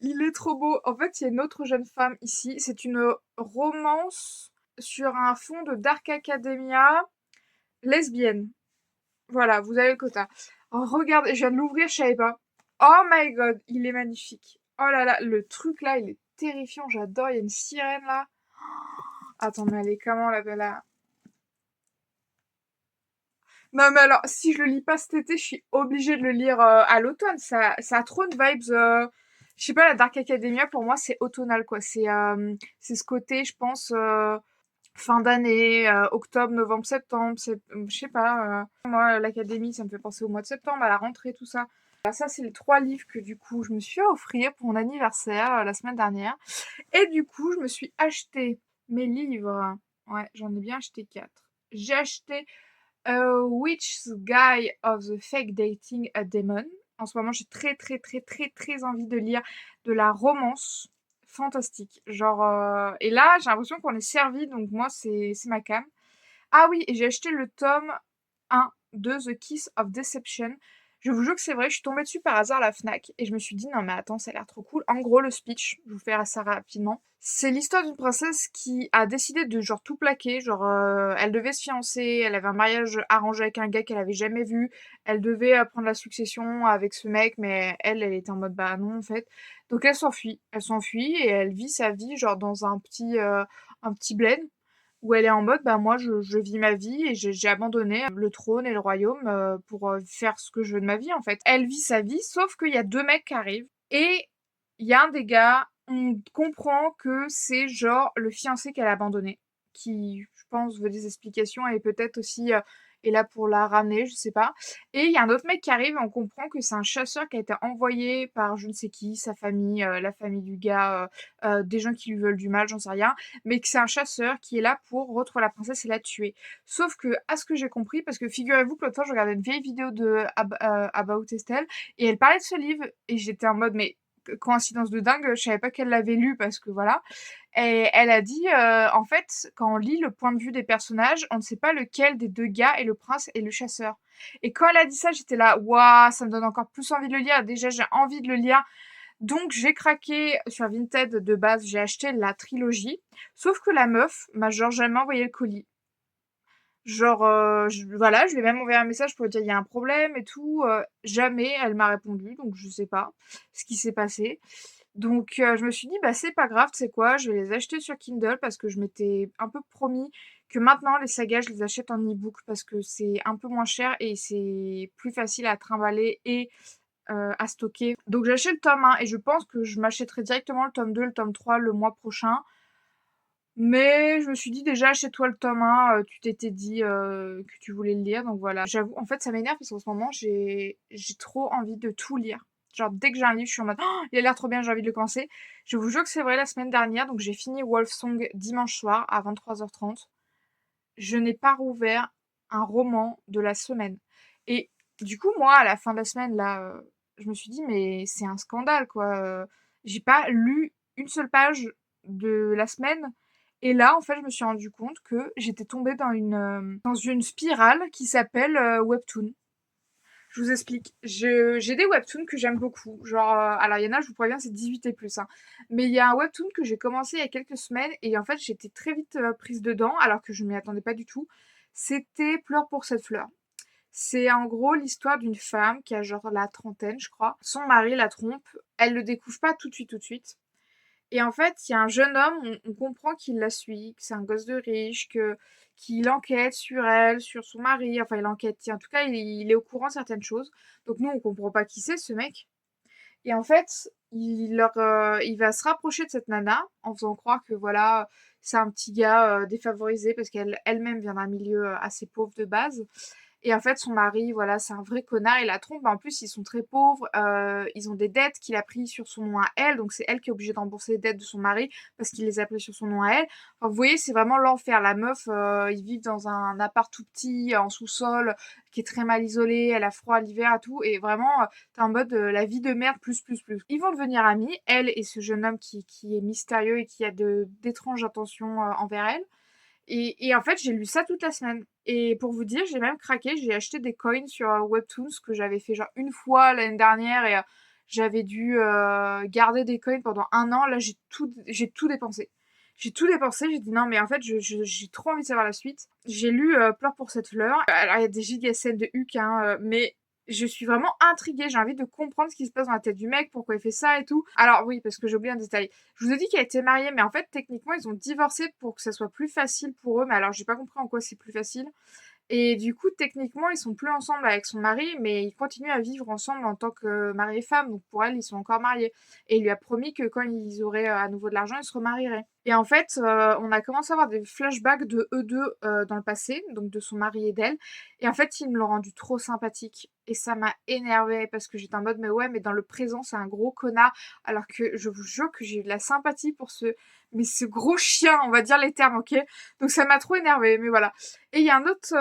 Il est trop beau. En fait, il y a une autre jeune femme ici. C'est une romance sur un fond de Dark Academia lesbienne. Voilà, vous avez le quota. Oh, regardez, je viens de l'ouvrir, je savais pas. Oh my god, il est magnifique. Oh là là, le truc là, il est terrifiant, j'adore. Il y a une sirène là. Attends, mais elle est comment la belle là? Non mais alors, si je le lis pas cet été, je suis obligée de le lire à l'automne. Ça a trop de vibes. Je sais pas, la Dark Academia pour moi c'est automnal quoi. C'est ce côté, je pense, fin d'année, octobre, novembre, septembre. Je sais pas. Moi, l'académie, ça me fait penser au mois de septembre, à la rentrée, tout ça. Alors ça, c'est les 3 livres que du coup je me suis fait offrir pour mon anniversaire la semaine dernière. Et du coup, je me suis acheté mes livres. Ouais, j'en ai bien acheté 4. J'ai acheté Which guy of the fake dating a demon? En ce moment, j'ai très, très, très, très, très envie de lire de la romance fantastique. Genre, et là, j'ai l'impression qu'on est servi, donc moi, c'est ma came. Ah oui, et j'ai acheté le tome 1 de The Kiss of Deception. Je vous jure que c'est vrai, je suis tombée dessus par hasard à la Fnac et je me suis dit non mais attends, ça a l'air trop cool. En gros, le speech, je vais vous faire ça rapidement. C'est l'histoire d'une princesse qui a décidé de genre tout plaquer, genre elle devait se fiancer, elle avait un mariage arrangé avec un gars qu'elle avait jamais vu, elle devait prendre la succession avec ce mec, mais elle était en mode bah non en fait. Donc elle s'enfuit et elle vit sa vie genre dans un petit bled où elle est en mode bah moi je vis ma vie et j'ai abandonné le trône et le royaume pour faire ce que je veux de ma vie en fait. Elle vit sa vie, sauf qu'il y a deux mecs qui arrivent et il y a un des gars, on comprend que c'est genre le fiancé qu'elle a abandonné, qui je pense veut des explications et peut-être aussi est là pour la ramener, je sais pas. Et il y a un autre mec qui arrive et on comprend que c'est un chasseur qui a été envoyé par je ne sais qui, sa famille, la famille du gars, des gens qui lui veulent du mal, j'en sais rien, mais que c'est un chasseur qui est là pour retrouver la princesse et la tuer. Sauf que, à ce que j'ai compris, parce que figurez-vous que l'autre fois, je regardais une vieille vidéo de About Estelle, et elle parlait de ce livre, et j'étais en mode, mais coïncidence de dingue, je savais pas qu'elle l'avait lu, parce que voilà. Et elle a dit, en fait, quand on lit le point de vue des personnages, on ne sait pas lequel des deux gars est le prince et le chasseur. Et quand elle a dit ça, j'étais là, waouh, ça me donne encore plus envie de le lire. Déjà, j'ai envie de le lire donc j'ai craqué sur Vinted de base, j'ai acheté la trilogie. Sauf que la meuf m'a genre jamais envoyé le colis. Genre, voilà, je lui ai même envoyé un message pour lui dire il y a un problème et tout. Jamais elle m'a répondu, donc je sais pas ce qui s'est passé. Donc je me suis dit bah c'est pas grave, tu sais quoi, je vais les acheter sur Kindle parce que je m'étais un peu promis que maintenant les sagas je les achète en e-book parce que c'est un peu moins cher et c'est plus facile à trimballer et à stocker. Donc j'achète le tome 1 et je pense que je m'achèterai directement le tome 2, le tome 3 le mois prochain. Mais je me suis dit déjà achète-toi le tome 1, tu t'étais dit que tu voulais le lire, donc voilà. J'avoue, en fait ça m'énerve parce qu'en ce moment j'ai trop envie de tout lire. Genre dès que j'ai un livre, je suis en mode oh, il a l'air trop bien, j'ai envie de le commencer. Je vous jure que c'est vrai la semaine dernière, donc j'ai fini Wolfsong dimanche soir à 23h30. Je n'ai pas rouvert un roman de la semaine. Et du coup, moi, à la fin de la semaine, là, je me suis dit, mais c'est un scandale, quoi. J'ai pas lu une seule page de la semaine. Et là, en fait, je me suis rendu compte que j'étais tombée dans une spirale qui s'appelle Webtoon. Je vous explique. J'ai des webtoons que j'aime beaucoup. Genre, alors il y en a, je vous préviens, c'est 18 et plus, hein. Mais il y a un webtoon que j'ai commencé il y a quelques semaines et en fait, j'étais très vite prise dedans alors que je m'y attendais pas du tout. C'était Pleure pour cette fleur. C'est en gros l'histoire d'une femme qui a genre la trentaine, je crois. Son mari la trompe. Elle le découvre pas tout de suite, tout de suite. Et en fait, il y a un jeune homme, on comprend qu'il la suit, que c'est un gosse de riche, qu'il enquête sur elle, sur son mari, enfin il enquête, en tout cas il est au courant de certaines choses. Donc nous on comprend pas qui c'est ce mec. Et en fait, il va se rapprocher de cette nana en faisant croire que voilà, c'est un petit gars défavorisé parce qu'elle elle-même vient d'un milieu assez pauvre de base. Et en fait, son mari, voilà, c'est un vrai connard, il la trompe. En plus, ils sont très pauvres, ils ont des dettes qu'il a prises sur son nom à elle, donc c'est elle qui est obligée de rembourser les dettes de son mari parce qu'il les a prises sur son nom à elle. Enfin, vous voyez, c'est vraiment l'enfer. La meuf, ils vivent dans un appart tout petit, en sous-sol, qui est très mal isolé, elle a froid l'hiver et tout, et vraiment, t'es en mode la vie de merde plus plus plus. Ils vont devenir amis, elle et ce jeune homme qui est mystérieux et qui a d'étranges intentions envers elle. Et en fait, j'ai lu ça toute la semaine. Et pour vous dire, j'ai même craqué, j'ai acheté des coins sur Webtoons que j'avais fait genre une fois l'année dernière et j'avais dû garder des coins pendant un an. Là, j'ai tout dépensé. J'ai tout dépensé, j'ai dit non, mais en fait, j'ai trop envie de savoir la suite. J'ai lu Pleure pour cette fleur. Alors, il y a des gigascènes de Huck, hein, mais je suis vraiment intriguée. J'ai envie de comprendre ce qui se passe dans la tête du mec, pourquoi il fait ça et tout. Alors, oui, parce que j'ai oublié un détail. Je vous ai dit qu'il a été marié, mais en fait, techniquement, ils ont divorcé pour que ça soit plus facile pour eux. Mais alors, j'ai pas compris en quoi c'est plus facile. Et du coup, techniquement, ils sont plus ensemble avec son mari, mais ils continuent à vivre ensemble en tant que mari et femme. Donc pour elle, ils sont encore mariés. Et il lui a promis que quand ils auraient à nouveau de l'argent, ils se remarieraient. Et en fait, on a commencé à avoir des flashbacks de eux deux dans le passé, donc de son mari et d'elle. Et en fait, ils me l'ont rendu trop sympathique. Et ça m'a énervée parce que j'étais en mode, mais ouais, mais dans le présent, c'est un gros connard. Alors que je vous jure que j'ai eu de la sympathie pour ce gros chien, on va dire les termes, ok? Donc ça m'a trop énervée, mais voilà. Et il y a un autre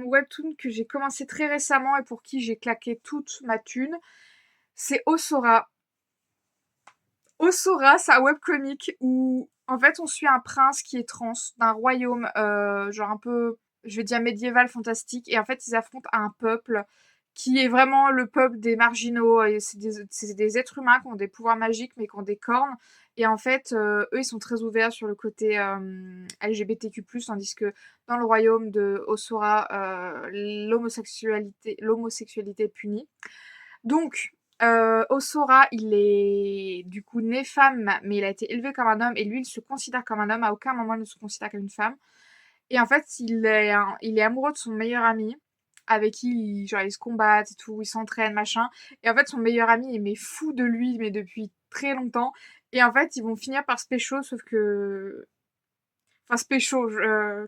webtoon que j'ai commencé très récemment et pour qui j'ai claqué toute ma thune. C'est Osora. Osora, c'est un webcomic où, en fait, on suit un prince qui est trans d'un royaume, genre un peu, je vais dire médiéval, fantastique, et en fait, ils affrontent un peuple qui est vraiment le peuple des marginaux. Et c'est des êtres humains qui ont des pouvoirs magiques, mais qui ont des cornes. Et en fait, eux, ils sont très ouverts sur le côté LGBTQ+, tandis que dans le royaume de Osora, l'homosexualité est punie. Donc, Osora, il est du coup né femme, mais il a été élevé comme un homme, et lui, il se considère comme un homme. À aucun moment, il ne se considère comme une femme. Et en fait, il est amoureux de son meilleur ami, avec qui genre, ils se combattent et tout, ils s'entraînent, machin. Et en fait, son meilleur ami, il est fou de lui, mais depuis très longtemps. Et en fait, ils vont finir par se pécho, sauf que... Enfin, se pécho,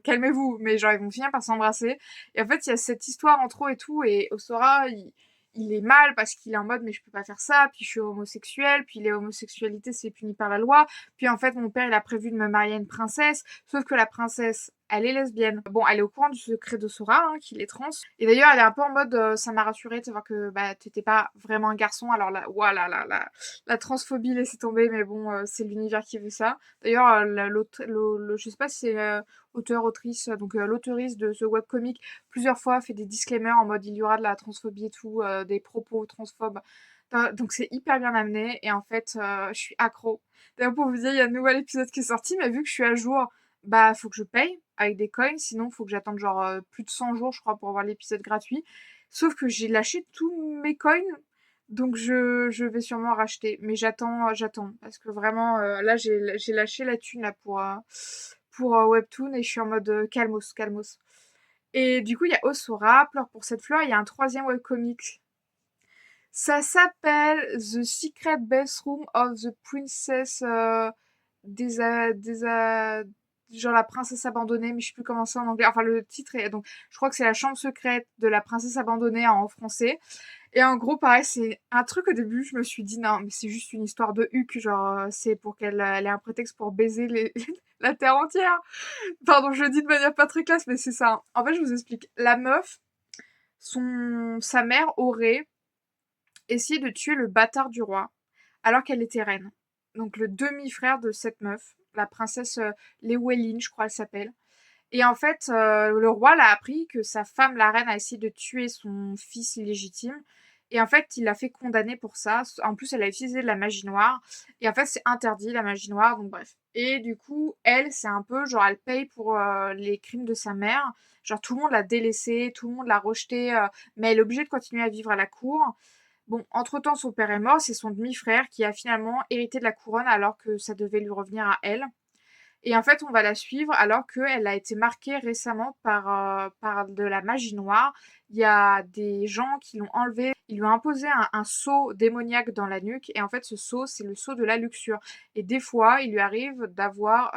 calmez-vous, mais genre, ils vont finir par s'embrasser. Et en fait, il y a cette histoire entre eux et tout, et Osora, il est mal parce qu'il est en mode, mais je peux pas faire ça, puis je suis homosexuel, puis les homosexualités, c'est puni par la loi. Puis en fait, mon père, il a prévu de me marier à une princesse, sauf que la princesse, elle est lesbienne. Bon, elle est au courant du secret de Sora, hein, qu'il est trans. Et d'ailleurs, elle est un peu en mode, ça m'a rassurée de voir que bah, t'étais pas vraiment un garçon. Alors là, voilà, la transphobie, laissez tomber, mais bon, c'est l'univers qui veut ça. D'ailleurs, je sais pas si c'est auteur, autrice, donc l'auteurice de ce webcomic, plusieurs fois fait des disclaimers en mode il y aura de la transphobie et tout, des propos transphobes. Donc c'est hyper bien amené et en fait, je suis accro. D'ailleurs, pour vous dire, il y a un nouvel épisode qui est sorti, mais vu que je suis à jour, bah faut que je paye avec des coins, sinon faut que j'attende genre plus de 100 jours, je crois, pour avoir l'épisode gratuit. Sauf que j'ai lâché tous mes coins, donc je vais sûrement racheter. Mais j'attends. Parce que vraiment, là, j'ai lâché la thune là, pour Webtoon et je suis en mode calmos, calmos. Et du coup, il y a Osora, Pleure pour cette fleur. Il y a un troisième webcomic. Ça s'appelle The Secret Bathroom of the Princess genre la princesse abandonnée, mais je sais plus comment c'est en anglais. Enfin, le titre est donc, je crois que c'est la chambre secrète de la princesse abandonnée en français. Et en gros, pareil, c'est un truc au début, je me suis dit non, mais c'est juste une histoire de Huck, genre c'est pour qu'elle ait un prétexte pour baiser la terre entière. Pardon, je le dis de manière pas très classe, mais c'est ça. En fait, je vous explique. La meuf, sa mère aurait essayé de tuer le bâtard du roi alors qu'elle était reine. Donc le demi-frère de cette meuf, la princesse Llewellyn, je crois elle s'appelle. Et en fait, le roi l'a appris que sa femme, la reine, a essayé de tuer son fils illégitime. Et en fait, il l'a fait condamner pour ça. En plus, elle a utilisé de la magie noire. Et en fait, c'est interdit, la magie noire. Donc bref. Et du coup, elle, c'est un peu, genre, elle paye pour les crimes de sa mère. Genre, tout le monde l'a délaissée, tout le monde l'a rejetée. Mais elle est obligée de continuer à vivre à la cour. Bon, entre-temps, son père est mort. C'est son demi-frère qui a finalement hérité de la couronne alors que ça devait lui revenir à elle. Et en fait, on va la suivre alors qu'elle a été marquée récemment par de la magie noire. Il y a des gens qui l'ont enlevée. Ils lui ont imposé un sceau démoniaque dans la nuque. Et en fait, ce sceau, c'est le sceau de la luxure. Et des fois, il lui arrive d'avoir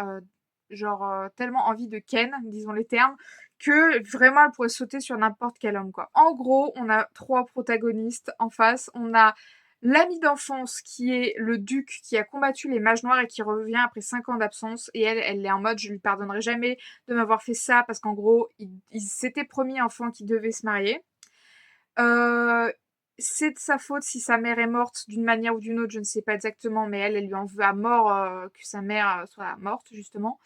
tellement envie de ken, disons les termes, que vraiment elle pourrait sauter sur n'importe quel homme, quoi. En gros, on a trois protagonistes en face. On a l'ami d'enfance qui est le duc qui a combattu les mages noirs et qui revient après 5 ans d'absence. Et elle est en mode je lui pardonnerai jamais de m'avoir fait ça parce qu'en gros, il s'était promis enfant qu'il devait se marier. Euh, c'est de sa faute si sa mère est morte d'une manière ou d'une autre, je ne sais pas exactement, mais elle lui en veut à mort que sa mère soit morte, justement.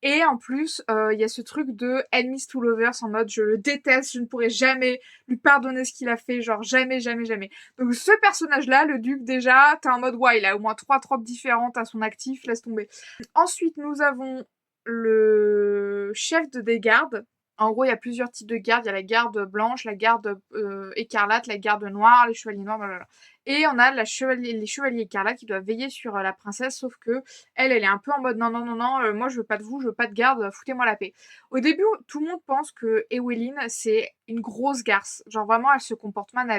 Et en plus, il y a ce truc de enemies to lovers en mode je le déteste, je ne pourrai jamais lui pardonner ce qu'il a fait, genre jamais, jamais, jamais. Donc ce personnage-là, le duc, déjà, t'es en mode ouais, il a au moins 3 tropes différentes à son actif, laisse tomber. Ensuite, nous avons le chef des gardes. En gros, il y a plusieurs types de gardes. Il y a la garde blanche, la garde écarlate, la garde noire, les chevaliers noirs, blablabla. Et on a les chevaliers écarlates qui doivent veiller sur la princesse, sauf que elle est un peu en mode non, non, non, non, moi je veux pas de vous, je veux pas de garde, foutez-moi la paix. Au début, tout le monde pense que Eweline, c'est une grosse garce. Genre vraiment, elle se comporte mal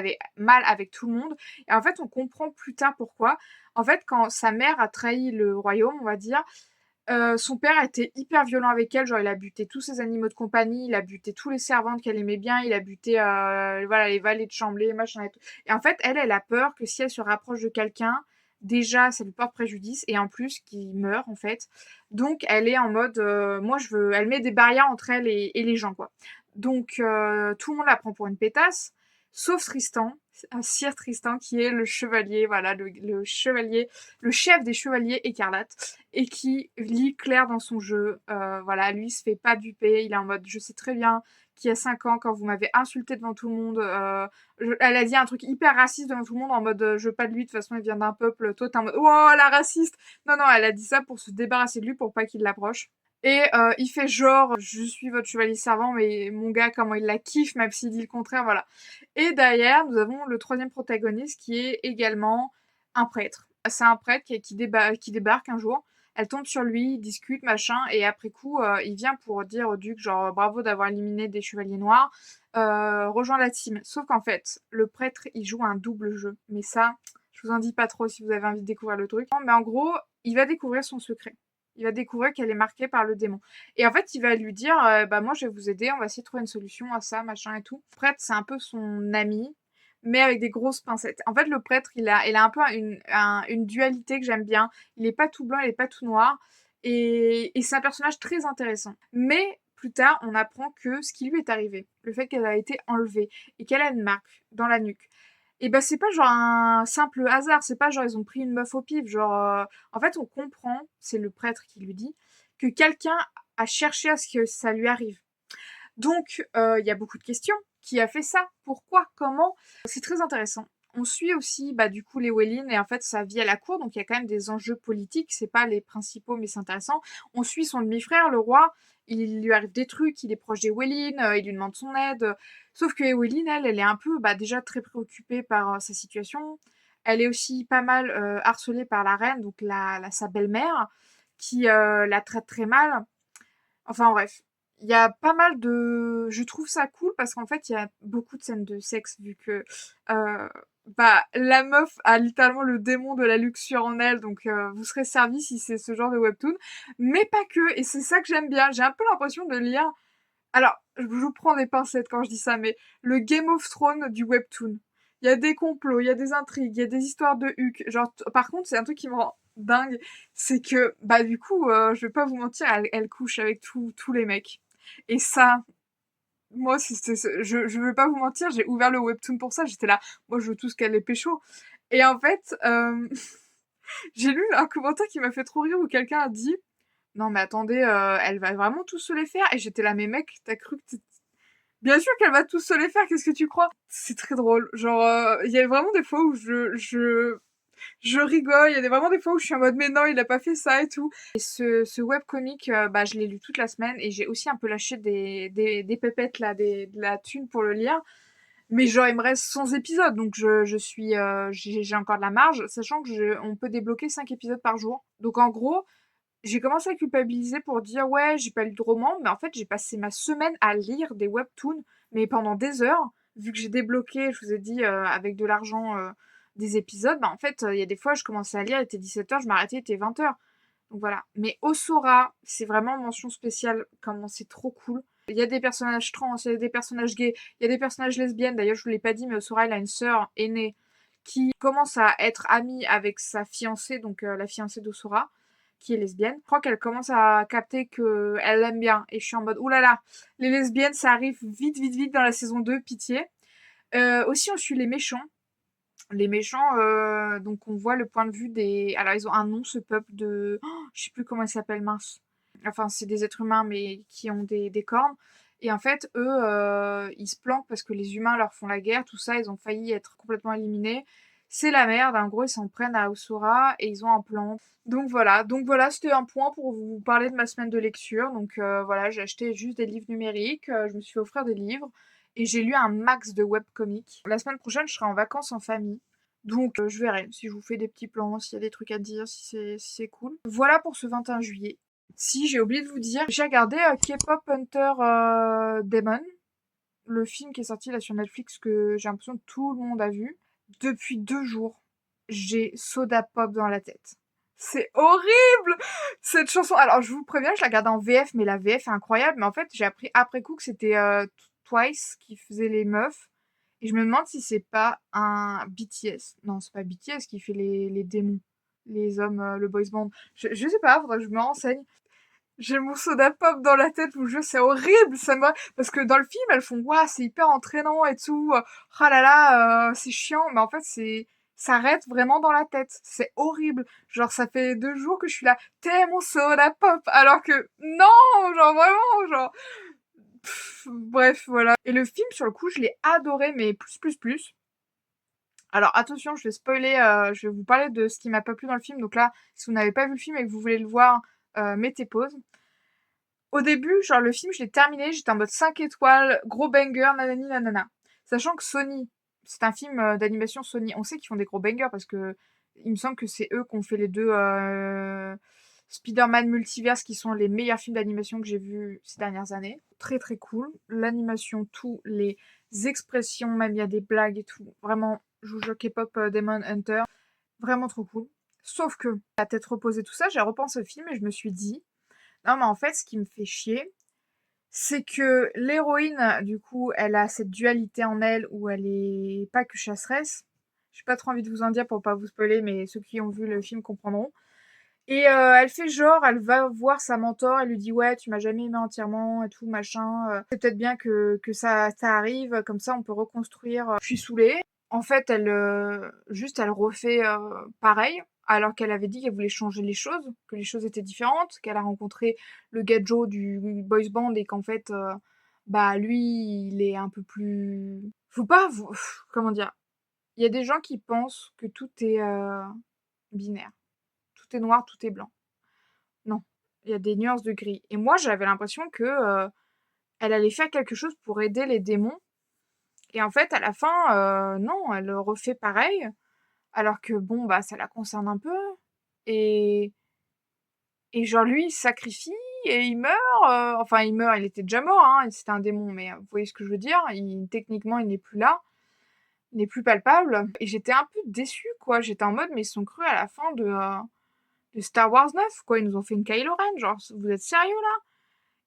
avec tout le monde. Et en fait, on comprend plus tard pourquoi. En fait, quand sa mère a trahi le royaume, on va dire, Son père était hyper violent avec elle, genre il a buté tous ses animaux de compagnie, il a buté tous les servantes qu'elle aimait bien, il a buté voilà, les valets de Chamblay, machin et tout. Et en fait, elle a peur que si elle se rapproche de quelqu'un, déjà ça lui porte préjudice et en plus qu'il meurt en fait. Donc elle est en mode moi je veux, elle met des barrières entre elle et les gens quoi. Donc tout le monde la prend pour une pétasse, sauf Tristan, un Sir Tristan qui est le chevalier, voilà, le chevalier, le chef des chevaliers écarlates et qui lit clair dans son jeu. Voilà, lui il se fait pas duper, il est en mode je sais très bien qu'il y a 5 ans quand vous m'avez insulté devant tout le monde, elle a dit un truc hyper raciste devant tout le monde en mode je veux pas de lui, de toute façon il vient d'un peuple, toi t'es en mode oh la raciste. Non non, elle a dit ça pour se débarrasser de lui pour pas qu'il l'approche. Et il fait genre, je suis votre chevalier servant, mais mon gars, comment il la kiffe, même s'il dit le contraire, voilà. Et derrière, nous avons le troisième protagoniste qui est également un prêtre. C'est un prêtre qui débarque un jour. Elle tombe sur lui, ils discutent, machin, et après coup, il vient pour dire au duc, genre, bravo d'avoir éliminé des chevaliers noirs, rejoins la team. Sauf qu'en fait, le prêtre, il joue un double jeu. Mais ça, je vous en dis pas trop si vous avez envie de découvrir le truc. Mais en gros, il va découvrir son secret. Il va découvrir qu'elle est marquée par le démon. Et en fait, il va lui dire, bah moi je vais vous aider, on va essayer de trouver une solution à ça, machin et tout. Le prêtre, c'est un peu son ami, mais avec des grosses pincettes. En fait, le prêtre, il a un peu une dualité que j'aime bien. Il est pas tout blanc, il est pas tout noir. Et c'est un personnage très intéressant. Mais plus tard, on apprend que ce qui lui est arrivé, le fait qu'elle a été enlevée et qu'elle a une marque dans la nuque, et ben c'est pas genre un simple hasard, c'est pas genre ils ont pris une meuf au pif, genre en fait on comprend, c'est le prêtre qui lui dit que quelqu'un a cherché à ce que ça lui arrive. Donc il y a beaucoup de questions. Qui a fait ça? Pourquoi? Comment? C'est très intéressant. On suit aussi bah du coup les Wellin et en fait sa vie à la cour, donc il y a quand même des enjeux politiques, c'est pas les principaux mais c'est intéressant. On suit son demi-frère, le roi, il lui arrive des trucs, il est proche des Wellin, il lui demande son aide. Sauf que Wellin, elle est un peu bah, déjà très préoccupée par sa situation. Elle est aussi pas mal harcelée par la reine, donc sa belle-mère, qui la traite très mal. Enfin bref, il y a pas mal de... Je trouve ça cool parce qu'en fait, il y a beaucoup de scènes de sexe vu que euh, bah, la meuf a littéralement le démon de la luxure en elle, donc vous serez servi si c'est ce genre de webtoon. Mais pas que, et c'est ça que j'aime bien. J'ai un peu l'impression de lire... Alors, je vous prends des pincettes quand je dis ça, mais le Game of Thrones du webtoon. Il y a des complots, il y a des intrigues, il y a des histoires de Huck. Genre, par contre, c'est un truc qui me rend dingue, c'est que, bah du coup, je vais pas vous mentir, elle couche avec tous les mecs. Et ça, moi, je veux pas vous mentir, j'ai ouvert le webtoon pour ça, j'étais là, moi je veux tout ce qu'elle est pécho. Et en fait, j'ai lu un commentaire qui m'a fait trop rire où quelqu'un a dit non mais attendez, elle va vraiment tous se les faire? Et j'étais là, mais mec, t'as cru que bien sûr qu'elle va tous se les faire, qu'est-ce que tu crois? C'est très drôle. Genre, il y a vraiment des fois où je rigole, il y a vraiment des fois où je suis en mode mais non, il a pas fait ça et tout. Et ce webcomic, bah je l'ai lu toute la semaine et j'ai aussi un peu lâché des pépettes là, de la thune pour le lire. Mais genre il me reste 100 épisodes, donc je suis j'ai encore de la marge, sachant que on peut débloquer 5 épisodes par jour. Donc en gros, j'ai commencé à culpabiliser pour dire ouais, j'ai pas lu de roman, mais en fait, j'ai passé ma semaine à lire des webtoons, mais pendant des heures, vu que j'ai débloqué, je vous ai dit, avec de l'argent, des épisodes, bah en fait, il y a des fois, je commençais à lire, il était 17 h, je m'arrêtais, il était 20 h. Donc voilà. Mais Osora, c'est vraiment mention spéciale, comment c'est trop cool. Il y a des personnages trans, il y a des personnages gays, il y a des personnages lesbiennes. D'ailleurs, je vous l'ai pas dit, mais Osora, elle a une sœur aînée qui commence à être amie avec sa fiancée, donc la fiancée d'Osora, qui est lesbienne. Je crois qu'elle commence à capter qu'elle l'aime bien. Et je suis en mode, oulala, les lesbiennes, ça arrive vite, vite, vite dans la saison 2, pitié. Aussi, on suit les méchants. Les méchants, donc on voit le point de vue des... Alors, ils ont un nom, ce peuple de... Oh, je sais plus comment ils s'appellent, mince. Enfin, c'est des êtres humains, mais qui ont des cornes. Et en fait, eux, ils se planquent parce que les humains leur font la guerre, tout ça, ils ont failli être complètement éliminés. C'est la merde, en gros, ils s'en prennent à Osora et ils ont un plan. Donc voilà, c'était un point pour vous parler de ma semaine de lecture. Donc voilà, j'ai acheté juste des livres numériques, je me suis fait offrir des livres et j'ai lu un max de webcomics. La semaine prochaine, je serai en vacances en famille. Donc je verrai si je vous fais des petits plans, s'il y a des trucs à dire, si c'est cool. Voilà pour ce 21 juillet. Si, j'ai oublié de vous dire, j'ai regardé K-Pop Hunter Demon, le film qui est sorti là sur Netflix que j'ai l'impression que tout le monde a vu. Depuis 2 jours, j'ai soda pop dans la tête. C'est horrible cette chanson. Alors je vous préviens, je la regarde en VF, mais la VF est incroyable. Mais en fait, j'ai appris après coup que c'était Twice qui faisait les meufs. Et je me demande si c'est pas un BTS. Non, c'est pas BTS qui fait les démons, les hommes, le boys band. Je sais pas, faudrait que je me renseigne. J'ai mon soda pop dans la tête, où je c'est horrible, ça me... Parce que dans le film, elles font, waouh, c'est hyper entraînant et tout, oh là là, c'est chiant, mais en fait, ça reste vraiment dans la tête. C'est horrible. Genre, ça fait 2 jours que je suis là, t'es mon soda pop, alors que, non, genre, vraiment, genre, bref, voilà. Et le film, sur le coup, je l'ai adoré, mais plus. Alors, attention, je vais spoiler, je vais vous parler de ce qui m'a pas plu dans le film, donc là, si vous n'avez pas vu le film et que vous voulez le voir, mettez pause. Au début, genre le film, je l'ai terminé, j'étais en mode 5 étoiles, gros banger, nanani nanana. Sachant que Sony, c'est un film d'animation Sony, on sait qu'ils font des gros bangers parce que il me semble que c'est eux qui ont fait les deux Spider-Man Multiverse qui sont les meilleurs films d'animation que j'ai vus ces dernières années. Très très cool. L'animation, tout, les expressions, même il y a des blagues et tout. Vraiment, je vous jure K-pop Demon Hunter, vraiment trop cool. Sauf que, à tête reposée tout ça, j'ai repensé au film et je me suis dit, non, mais en fait, ce qui me fait chier, c'est que l'héroïne, du coup, elle a cette dualité en elle où elle est pas que chasseresse. J'ai pas trop envie de vous en dire pour pas vous spoiler, mais ceux qui ont vu le film comprendront. Et elle fait genre, elle va voir sa mentor, elle lui dit ouais, tu m'as jamais aimé entièrement et tout machin. C'est peut-être bien que ça arrive, comme ça on peut reconstruire. Je suis saoulée. En fait, elle refait pareil, alors qu'elle avait dit qu'elle voulait changer les choses, que les choses étaient différentes, qu'elle a rencontré le gars Joe du boys band et qu'en fait, bah lui, il est un peu plus. Faut pas, comment dire. Il y a des gens qui pensent que tout est binaire, tout est noir, tout est blanc. Non, il y a des nuances de gris. Et moi, j'avais l'impression que elle allait faire quelque chose pour aider les démons. Et en fait, à la fin, non, elle refait pareil. Alors que bon, bah, ça la concerne un peu. Et, et genre, lui, il se sacrifie et il meurt. Enfin, il meurt, il était déjà mort, hein, c'était un démon, mais vous voyez ce que je veux dire? Techniquement, il n'est plus là, il n'est plus palpable. Et j'étais un peu déçue, quoi. J'étais en mode, mais ils sont crus à la fin de Star Wars 9, quoi. Ils nous ont fait une Kylo Ren, genre, vous êtes sérieux là?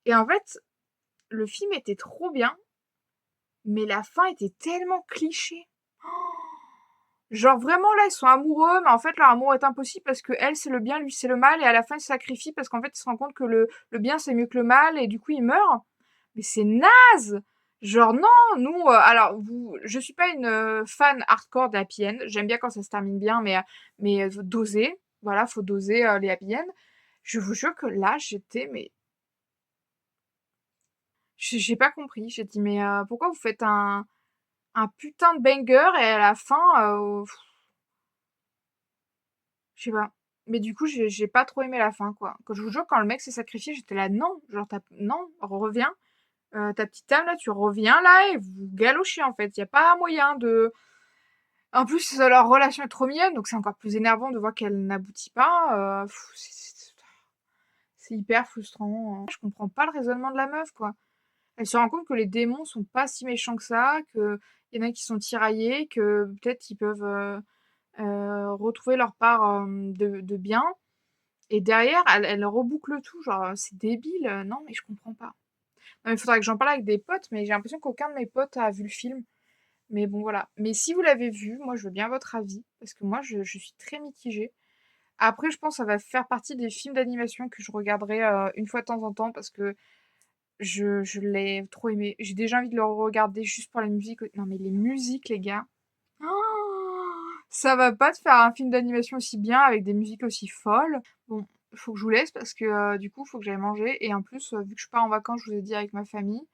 Et en fait, le film était trop bien, mais la fin était tellement cliché. Genre vraiment là, ils sont amoureux, mais en fait leur amour est impossible parce que elle c'est le bien, lui c'est le mal, et à la fin il se sacrifie parce qu'en fait il se rend compte que le bien c'est mieux que le mal, et du coup il meurt. Mais c'est naze! Genre non, nous, alors je suis pas une fan hardcore des happy end. J'aime bien quand ça se termine bien, mais doser. Voilà, faut doser les happy end. Je vous jure que là j'étais, mais j'ai pas compris. J'ai dit mais pourquoi vous faites un putain de banger et à la fin, je sais pas. Mais du coup, j'ai pas trop aimé la fin, quoi. Quand je vous jure, quand le mec s'est sacrifié, j'étais là, non, genre, non, reviens. Ta petite âme, là, tu reviens là et vous galochez, en fait. Y a pas moyen de... En plus, leur relation est trop mignonne, donc c'est encore plus énervant de voir qu'elle n'aboutit pas. C'est hyper frustrant, hein. Je comprends pas le raisonnement de la meuf, quoi. Elle se rend compte que les démons sont pas si méchants que ça, que y en a qui sont tiraillés, que peut-être ils peuvent retrouver leur part de bien. Et derrière, elle reboucle tout, genre, c'est débile. Non, mais je comprends pas. Non, il faudrait que j'en parle avec des potes, mais j'ai l'impression qu'aucun de mes potes a vu le film. Mais bon, voilà. Mais si vous l'avez vu, moi, je veux bien votre avis, parce que moi, je suis très mitigée. Après, je pense que ça va faire partie des films d'animation que je regarderai une fois de temps en temps, parce que je l'ai trop aimé. J'ai déjà envie de le regarder juste pour la musique. Non, mais les musiques, les gars. Oh, ça va pas te faire un film d'animation aussi bien avec des musiques aussi folles. Bon, faut que je vous laisse parce que du coup, faut que j'aille manger. Et en plus, vu que je pars en vacances, je vous ai dit avec ma famille,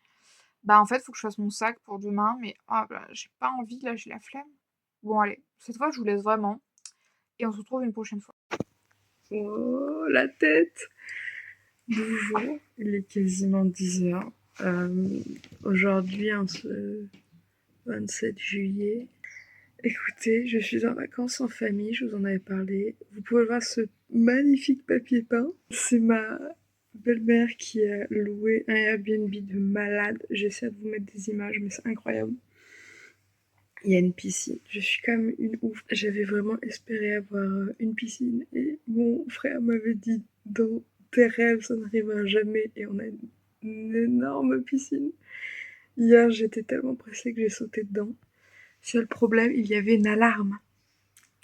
bah en fait, faut que je fasse mon sac pour demain. Mais ah, bah, j'ai pas envie, là, j'ai la flemme. Bon, allez, cette fois, je vous laisse vraiment. Et on se retrouve une prochaine fois. Oh, la tête! Bonjour, il est quasiment 10 heures. Aujourd'hui, en ce 27 juillet, écoutez, je suis en vacances en famille, je vous en avais parlé. Vous pouvez voir ce magnifique papier peint. C'est ma belle-mère qui a loué un Airbnb de malade. J'essaie de vous mettre des images, mais c'est incroyable. Il y a une piscine. Je suis comme une ouf. J'avais vraiment espéré avoir une piscine et mon frère m'avait dit dans tes rêves ça n'arrivera jamais et on a une énorme piscine. Hier j'étais tellement pressée que j'ai sauté dedans. Seul problème, il y avait une alarme.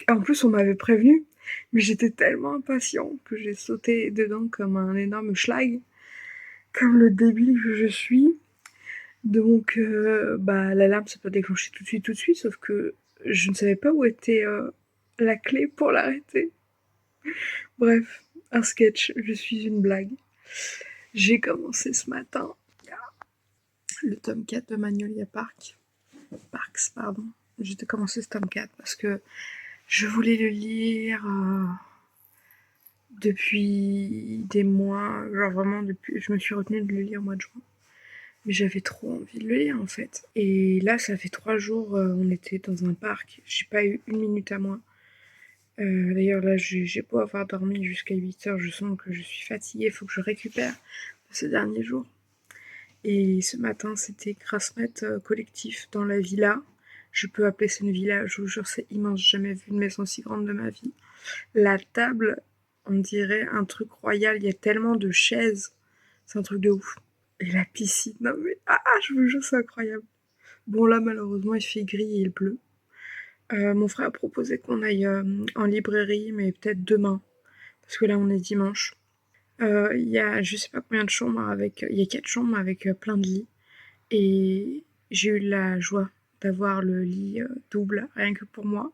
En plus on m'avait prévenu, mais j'étais tellement impatient que j'ai sauté dedans comme un énorme schlag, comme le débile que je suis. Donc, l'alarme s'est pas déclenchée tout de suite, sauf que je ne savais pas où était la clé pour l'arrêter. Bref, un sketch, je suis une blague. J'ai commencé ce matin le tome 4 de Magnolia Parks, pardon. J'ai commencé ce tome 4 parce que je voulais le lire depuis des mois, genre vraiment depuis, je me suis retenue de le lire au mois de juin. Mais j'avais trop envie de le lire en fait. Et là, ça fait 3 jours, on était dans un parc. J'ai pas eu une minute à moi. D'ailleurs, là, j'ai beau avoir dormi jusqu'à 8 heures, je sens que je suis fatiguée. Il faut que je récupère ces derniers jours. Et ce matin, c'était grasse-mat collectif dans la villa. Je peux appeler ça une villa, je vous jure, c'est immense. J'ai jamais vu une maison aussi grande de ma vie. La table, on dirait un truc royal. Il y a tellement de chaises. C'est un truc de ouf. Et la piscine, non mais je vous jure, c'est incroyable. Bon là, malheureusement, il fait gris et il pleut. Mon frère a proposé qu'on aille en librairie, mais peut-être demain, parce que là, on est dimanche. Il y a, je sais pas combien de chambres avec, il y a 4 chambres avec plein de lits. Et j'ai eu la joie d'avoir le lit double, rien que pour moi.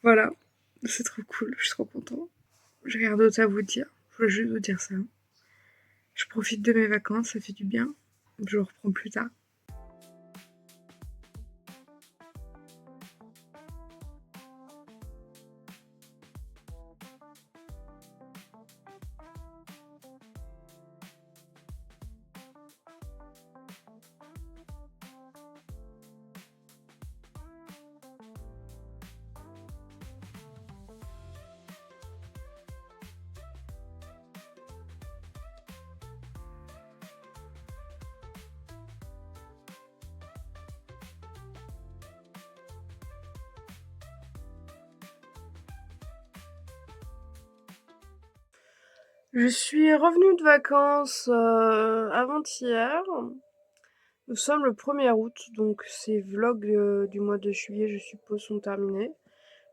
Voilà, c'est trop cool, je suis trop contente. J'ai rien d'autre à vous dire. Je voulais juste vous dire ça. Je profite de mes vacances, ça fait du bien. Je reprends plus tard. Je suis revenue de vacances avant-hier. Nous sommes le 1er août, donc ces vlogs du mois de juillet, je suppose, sont terminés.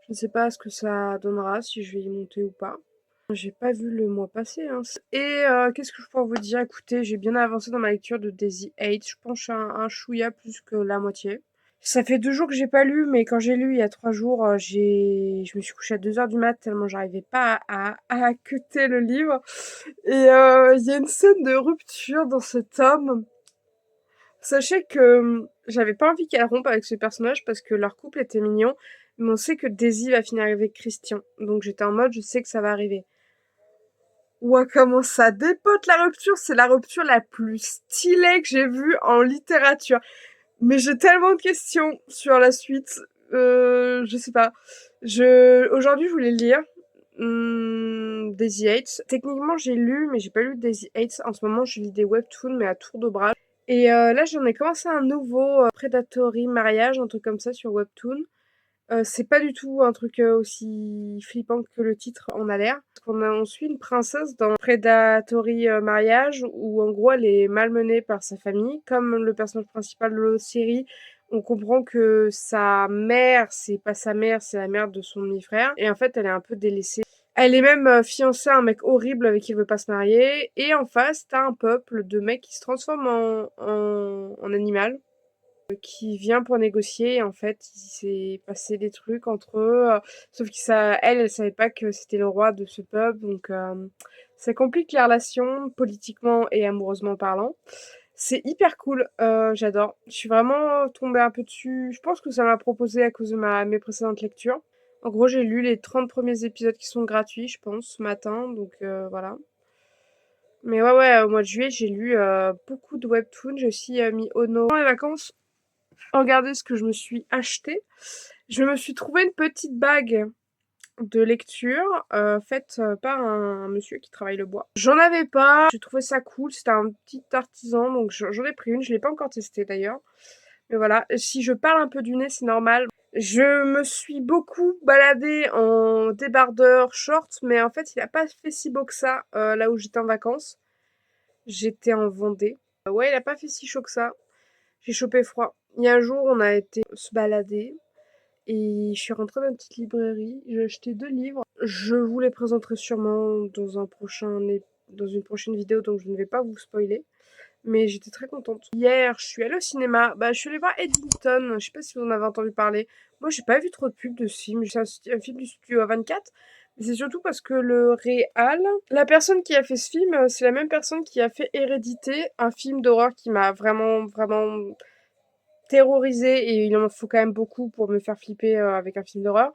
Je ne sais pas ce que ça donnera, si je vais y monter ou pas. J'ai pas vu le mois passé, hein. Et qu'est-ce que je peux vous dire? Écoutez, j'ai bien avancé dans ma lecture de Daisy Haight. Je pense un chouïa plus que la moitié. Ça fait 2 jours que j'ai pas lu, mais quand j'ai lu il y a 3 jours, je me suis couchée à 2 heures du mat tellement j'arrivais pas à cuter le livre. Et il y a une scène de rupture dans ce tome. Sachez que j'avais pas envie qu'elle rompe avec ce personnage parce que leur couple était mignon, mais on sait que Daisy va finir avec Christian. Donc j'étais en mode, je sais que ça va arriver. Ouah, comment ça dépote la rupture, c'est la rupture la plus stylée que j'ai vue en littérature. Mais j'ai tellement de questions sur la suite. Je sais pas. Aujourd'hui, je voulais lire Daisy Yates. Techniquement, j'ai lu, mais j'ai pas lu Daisy Yates. En ce moment, je lis des webtoons, mais à tour de bras. Et là, j'en ai commencé un nouveau, Predatory Mariage, un truc comme ça sur webtoon. C'est pas du tout un truc aussi flippant que le titre en a l'air. On suit une princesse dans Predatory Mariage où en gros elle est malmenée par sa famille. Comme le personnage principal de la série, on comprend que sa mère, c'est pas sa mère, c'est la mère de son demi-frère. Et en fait, elle est un peu délaissée. Elle est même fiancée à un mec horrible avec qui elle veut pas se marier. Et en face, t'as un peuple de mecs qui se transforment en animal qui vient pour négocier. Et en fait, il s'est passé des trucs entre eux. Sauf que ça, elle savait pas que c'était le roi de ce peuple. Donc, ça complique les relations politiquement et amoureusement parlant. C'est hyper cool. J'adore. Je suis vraiment tombée un peu dessus. Je pense que ça m'a proposé à cause de mes précédentes lectures. En gros, j'ai lu les 30 premiers épisodes qui sont gratuits, je pense, ce matin. Donc, voilà. Mais ouais, au mois de juillet, j'ai lu beaucoup de webtoons. J'ai aussi mis Ono pendant les vacances. Regardez ce que je me suis acheté. Je me suis trouvé une petite bague de lecture faite par un monsieur qui travaille le bois. J'en avais pas, j'ai trouvé ça cool, c'était un petit artisan, donc j'en ai pris une, je l'ai pas encore testée d'ailleurs. Mais voilà, si je parle un peu du nez, c'est normal. Je me suis beaucoup baladée en débardeur short, mais en fait, il a pas fait si beau que ça là où j'étais en vacances. J'étais en Vendée. Ouais, il a pas fait si chaud que ça. J'ai chopé froid. Il y a un jour, on a été se balader et je suis rentrée dans une petite librairie. J'ai acheté 2 livres. Je vous les présenterai sûrement dans une prochaine vidéo, donc je ne vais pas vous spoiler. Mais j'étais très contente. Hier, je suis allée au cinéma. Je suis allée voir Eddington. Je sais pas si vous en avez entendu parler. Moi, j'ai pas vu trop de pubs de ce film. C'est un film du studio A24. Mais c'est surtout parce que le réal, la personne qui a fait ce film, c'est la même personne qui a fait Hérédité, un film d'horreur qui m'a vraiment, vraiment terrorisée. Et il en faut quand même beaucoup pour me faire flipper avec un film d'horreur.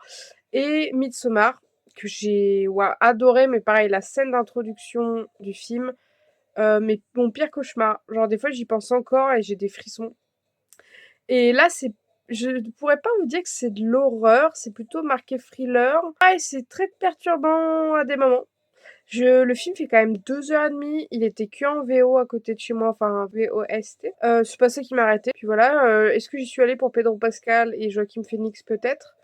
Et Midsommar, que j'ai adoré. Mais pareil, la scène d'introduction du film, mais mon pire cauchemar. Genre, des fois, j'y pense encore et j'ai des frissons. Et là, je ne pourrais pas vous dire que c'est de l'horreur, c'est plutôt marqué thriller. Ah, et c'est très perturbant à des moments. Le film fait quand même 2h30, il était que en VO à côté de chez moi, enfin VOST. C'est pas ça qui m'a arrêté. Puis voilà, est-ce que j'y suis allée pour Pedro Pascal et Joaquin Phoenix peut-être?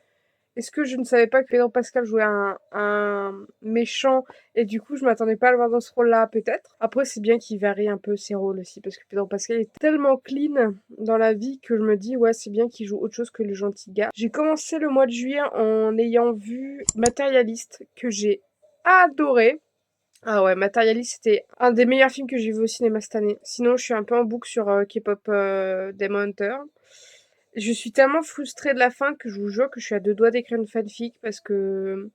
Est-ce que je ne savais pas que Pedro Pascal jouait un méchant et du coup je m'attendais pas à le voir dans ce rôle-là peut-être. Après c'est bien qu'il varie un peu ses rôles aussi parce que Pedro Pascal est tellement clean dans la vie que je me dis ouais c'est bien qu'il joue autre chose que le gentil gars. J'ai commencé le mois de juillet en ayant vu Matérialiste que j'ai adoré. Ah ouais, Matérialiste c'était un des meilleurs films que j'ai vu au cinéma cette année. Sinon je suis un peu en boucle sur K-pop Demon Hunter. Je suis tellement frustrée de la fin que je vous jure que je suis à 2 doigts d'écrire une fanfic parce que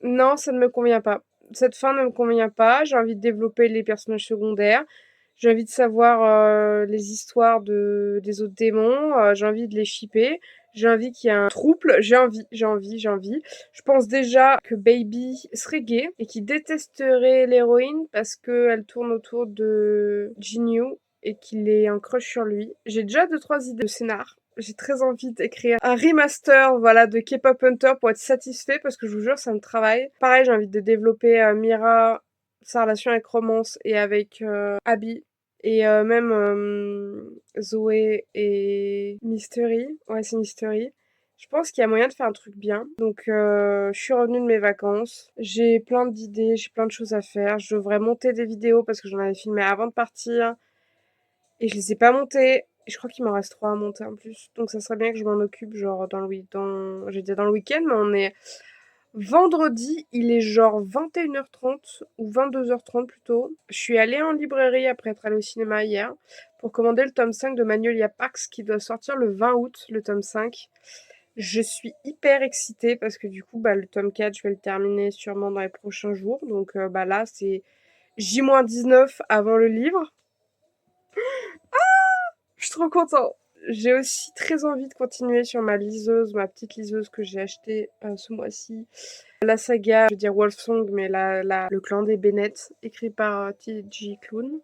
non, ça ne me convient pas. Cette fin ne me convient pas. J'ai envie de développer les personnages secondaires. J'ai envie de savoir les histoires des autres démons. J'ai envie de les shipper. J'ai envie qu'il y ait un trouble. J'ai envie. Je pense déjà que Baby serait gay et qu'il détesterait l'héroïne parce qu'elle tourne autour de Jinyu et qu'il ait un crush sur lui. J'ai déjà 2-3 idées de scénar. J'ai très envie d'écrire un remaster, voilà, de K-Pop Hunter pour être satisfait parce que je vous jure, ça me travaille. Pareil, j'ai envie de développer Mira, sa relation avec Romance et avec Abby. Et même Zoé et Mystery. Ouais, c'est Mystery. Je pense qu'il y a moyen de faire un truc bien. Donc, je suis revenue de mes vacances. J'ai plein d'idées, j'ai plein de choses à faire. Je devrais monter des vidéos parce que j'en avais filmé avant de partir. Et je les ai pas montées. Et je crois qu'il m'en reste 3 à monter en plus. Donc ça serait bien que je m'en occupe, genre j'étais dans le week-end, mais on est vendredi, il est genre 21h30 ou 22h30 plutôt. Je suis allée en librairie après être allée au cinéma hier pour commander le tome 5 de Magnolia Parks qui doit sortir le 20 août, le tome 5. Je suis hyper excitée parce que du coup, le tome 4, je vais le terminer sûrement dans les prochains jours. Donc là, c'est J-19 avant le livre. Je suis trop contente. J'ai aussi très envie de continuer sur ma liseuse, ma petite liseuse que j'ai achetée ce mois-ci. La saga, je veux dire Wolfsong, mais le clan des Bennett, écrit par T.J. Klune.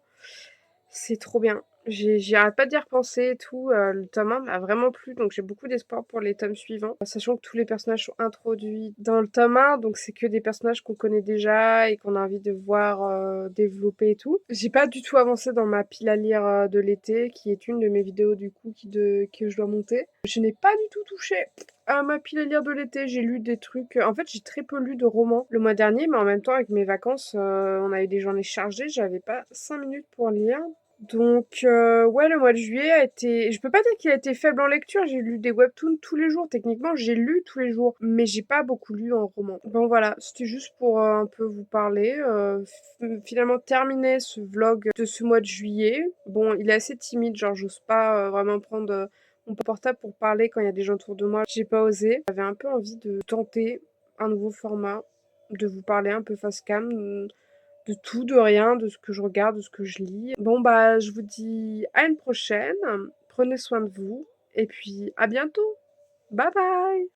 C'est trop bien. J'y arrête pas d'y repenser et tout. Le tome 1 m'a vraiment plu, donc j'ai beaucoup d'espoir pour les tomes suivants. Sachant que tous les personnages sont introduits dans le tome 1, donc c'est que des personnages qu'on connaît déjà et qu'on a envie de voir développer et tout. J'ai pas du tout avancé dans ma pile à lire de l'été, qui est une de mes vidéos du coup que je dois monter. Je n'ai pas du tout touché à ma pile à lire de l'été. J'ai lu des trucs... En fait, j'ai très peu lu de romans le mois dernier, mais en même temps, avec mes vacances, on a eu des journées chargées. J'avais pas 5 minutes pour lire. Donc, ouais, le mois de juillet a été... Je peux pas dire qu'il a été faible en lecture, j'ai lu des webtoons tous les jours. Techniquement, j'ai lu tous les jours, mais j'ai pas beaucoup lu en roman. Bon, voilà, c'était juste pour un peu vous parler. Finalement, terminer ce vlog de ce mois de juillet. Bon, il est assez timide, genre, j'ose pas vraiment prendre mon portable pour parler quand il y a des gens autour de moi. J'ai pas osé. J'avais un peu envie de tenter un nouveau format, de vous parler un peu face cam, de tout, de rien, de ce que je regarde, de ce que je lis. Bon, je vous dis à une prochaine. Prenez soin de vous. Et puis, à bientôt. Bye bye!